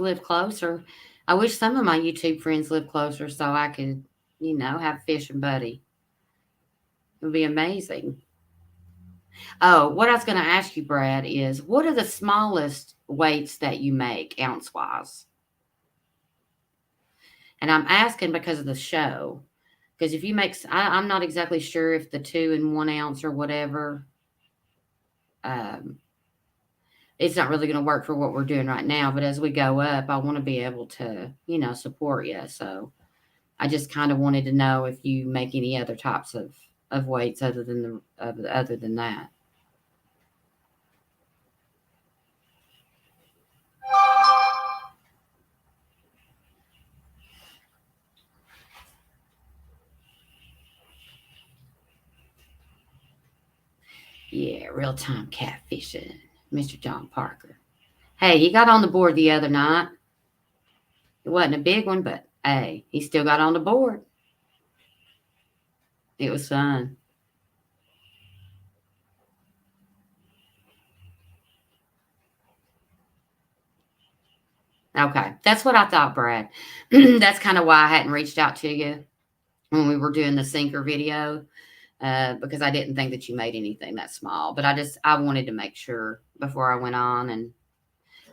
lived closer. I wish some of my YouTube friends lived closer so I could, have a fishing buddy. It would be amazing. Oh, what I was going to ask you, Brad, is what are the smallest weights that you make ounce wise? And I'm asking because of the show. Because if you make, I'm not exactly sure if the 2 and 1 ounce or whatever, um, it's not really going to work for what we're doing right now. But as we go up, I want to be able to, support you. So I just kind of wanted to know if you make any other types of weights other than that. Yeah, real time catfishing, Mr. John Parker. Hey, he got on the board the other night. It wasn't a big one, but hey, he still got on the board. It was fun. Okay. That's what I thought, Brad. That's kind of why I hadn't reached out to you when we were doing the sinker video, because I didn't think that you made anything that small. But I wanted to make sure before I went on, and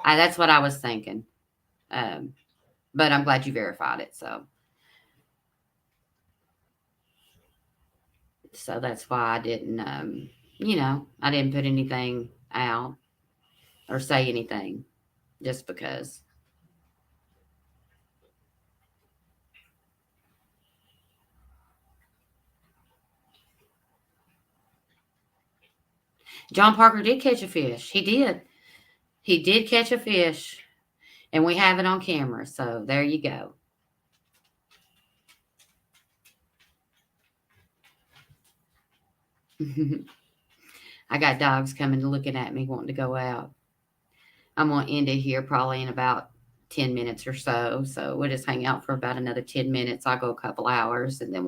that's what I was thinking. Um, but I'm glad you verified it. So that's why I didn't, I didn't put anything out or say anything just because. John Parker did catch a fish. He did. He did catch a fish, and we have it on camera. So there you go. I got dogs coming looking at me wanting to go out. I'm going to end it here probably in about 10 minutes or so. So we'll just hang out for about another 10 minutes. I'll go a couple hours and then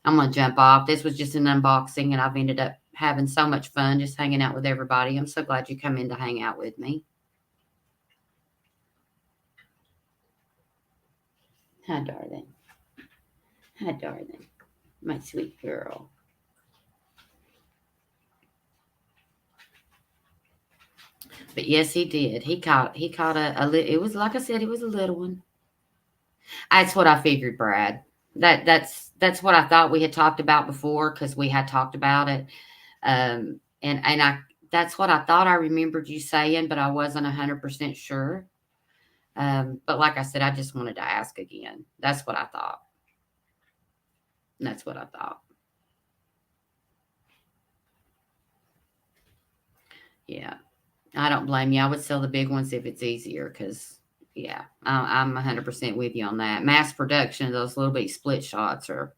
I'm going to jump off. This was just an unboxing, and I've ended up having so much fun just hanging out with everybody. I'm so glad you come in to hang out with me. Hi, darling. Hi, darling. My sweet girl. But yes, he did. He caught it was, like I said, it was a little one. That's what I figured, Brad. That's what I thought we had talked about before, because we had talked about it. And I that's what I thought I remembered you saying, but I wasn't 100% sure. But like I said, I just wanted to ask again. That's what I thought. That's what I thought. Yeah. I don't blame you. I would sell the big ones if it's easier, because, yeah, I'm 100% with you on that. Mass production, those little bitty split shots are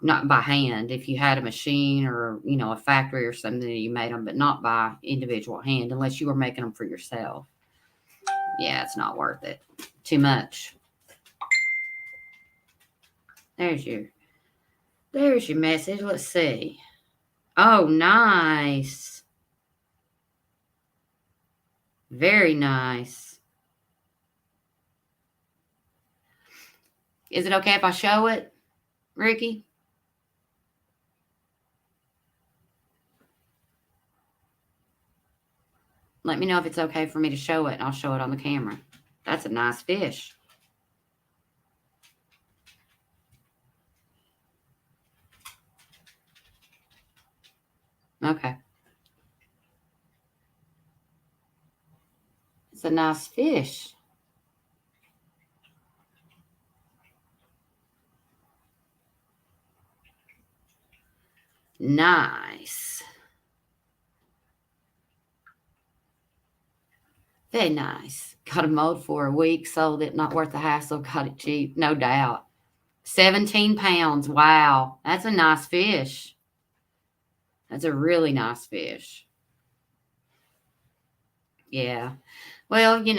not by hand. If you had a machine or, a factory or something that you made them, but not by individual hand, unless you were making them for yourself. Yeah, it's not worth it. Too much. There's your message. Let's see. Oh, nice. Very nice. Is it okay if I show it, Ricky? Let me know if it's okay for me to show it, and I'll show it on the camera. That's a nice fish. Okay. It's a nice fish. Nice. Very nice. Got a mold for a week, sold it, not worth the hassle, got it cheap, no doubt. 17 pounds. Wow. That's a nice fish. That's a really nice fish. Yeah. Well, you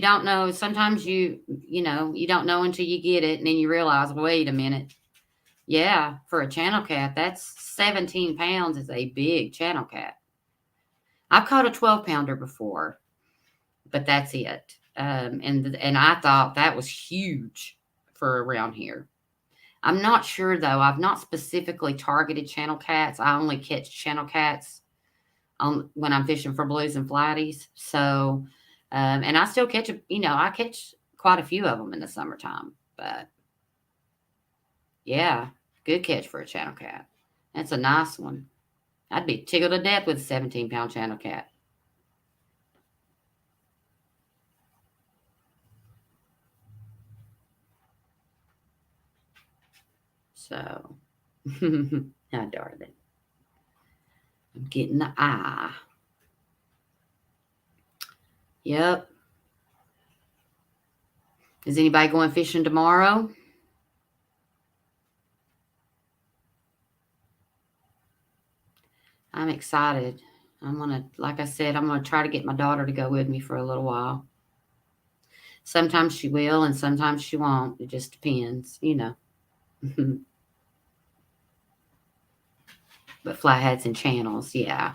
don't know. Sometimes you don't know until you get it, and then you realize, wait a minute. Yeah, for a channel cat, that's 17 pounds is a big channel cat. I've caught a 12-pounder before, but that's it. And I thought that was huge for around here. I'm not sure, though. I've not specifically targeted channel cats. I only catch channel cats when I'm fishing for blues and flatties. So, and I still catch I catch quite a few of them in the summertime. But yeah, good catch for a channel cat. That's a nice one. I'd be tickled to death with a 17-pound channel cat. So, now, darling, I'm getting the eye. Yep. Is anybody going fishing tomorrow? I'm excited. Like I said, I'm going to try to get my daughter to go with me for a little while. Sometimes she will, and sometimes she won't. It just depends, But flatheads and channels, yeah.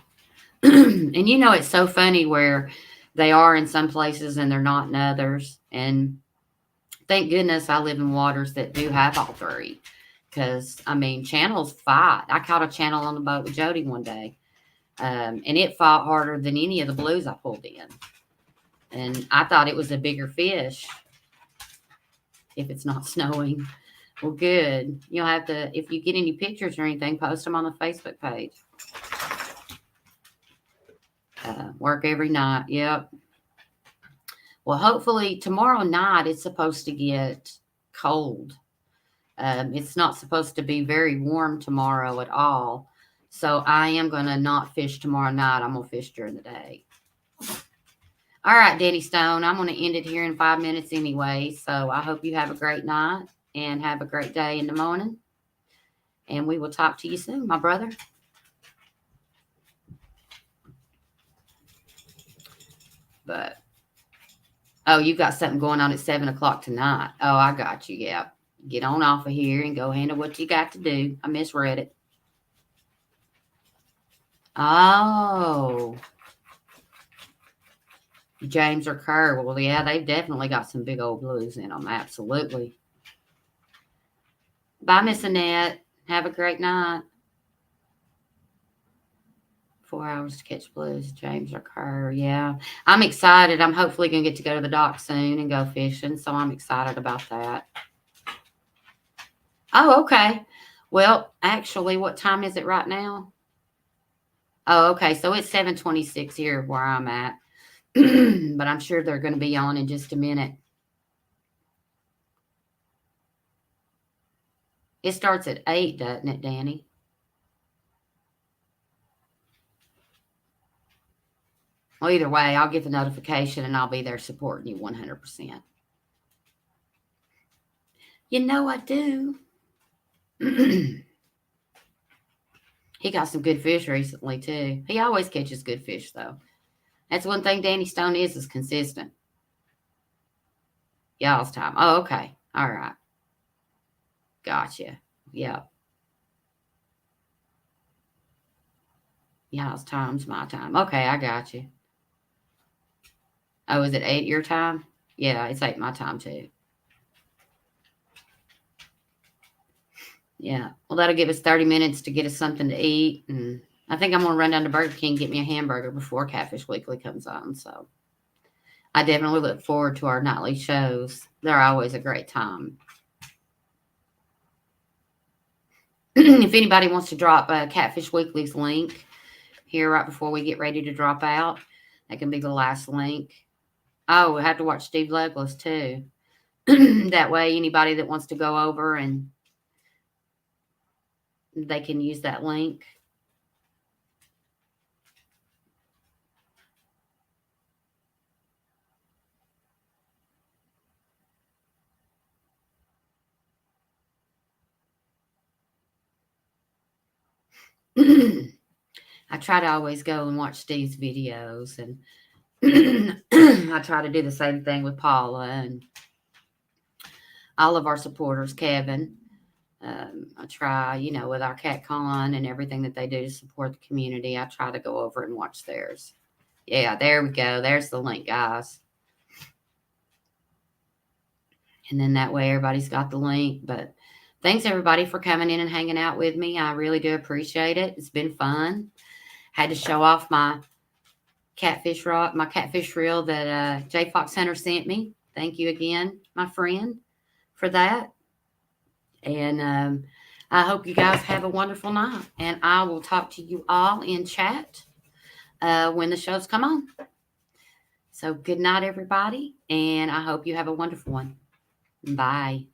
And it's so funny where They are in some places and they're not in others. And thank goodness I live in waters that do have all three. Because, I mean, channels fight. I caught a channel on the boat with Jody one day. And it fought harder than any of the blues I pulled in. And I thought it was a bigger fish if it's not snowing. Well, good. You'll have to, if you get any pictures or anything, post them on the Facebook page. Work every night. Yep. Well, hopefully tomorrow night it's supposed to get cold. It's not supposed to be very warm tomorrow at all. So I am going to not fish tomorrow night. I'm going to fish during the day. All right, Danny Stone, I'm going to end it here in 5 minutes anyway. So I hope you have a great night and have a great day in the morning. And we will talk to you soon, my brother. But, oh, you got something going on at 7 o'clock tonight. Oh, I got you. Yeah. Get on off of here and go handle what you got to do. I misread it. Oh. James or Kerr. Well, yeah, they've definitely got some big old blues in them. Absolutely. Bye, Miss Annette. Have a great night. 4 hours to catch blues. James or Kerr. Yeah. I'm excited. I'm hopefully going to get to go to the dock soon and go fishing. So I'm excited about that. Oh, okay. Well, actually, what time is it right now? Oh, okay. So it's 7:26 here where I'm at. But I'm sure they're going to be on in just a minute. It starts at 8, doesn't it, Danny? Well, either way, I'll get the notification and I'll be there supporting you 100%. You know I do. He got some good fish recently, too. He always catches good fish, though. That's one thing Danny Stone is consistent. Y'all's time. Oh, okay. All right. Gotcha. Yep. Y'all's time's my time. Okay, I got you. Oh, is it 8 your time? Yeah, it's 8 my time, too. Yeah. Well, that'll give us 30 minutes to get us something to eat. And I think I'm going to run down to Burger King and get me a hamburger before Catfish Weekly comes on. So I definitely look forward to our nightly shows. They're always a great time. If anybody wants to drop Catfish Weekly's link here right before we get ready to drop out, that can be the last link. Oh, we have to watch Steve Douglas too. That way, anybody that wants to go over and they can use that link. I try to always go and watch Steve's videos, and I try to do the same thing with Paula and all of our supporters, Kevin. I try, with our CatCon and everything that they do to support the community, I try to go over and watch theirs. Yeah, there we go. There's the link, guys. And then that way everybody's got the link. But thanks, everybody, for coming in and hanging out with me. I really do appreciate it. It's been fun. Had to show off my catfish reel that J Fox Hunter sent me. Thank you again, my friend, for that. And I hope you guys have a wonderful night. And I will talk to you all in chat when the shows come on. So good night, everybody. And I hope you have a wonderful one. Bye.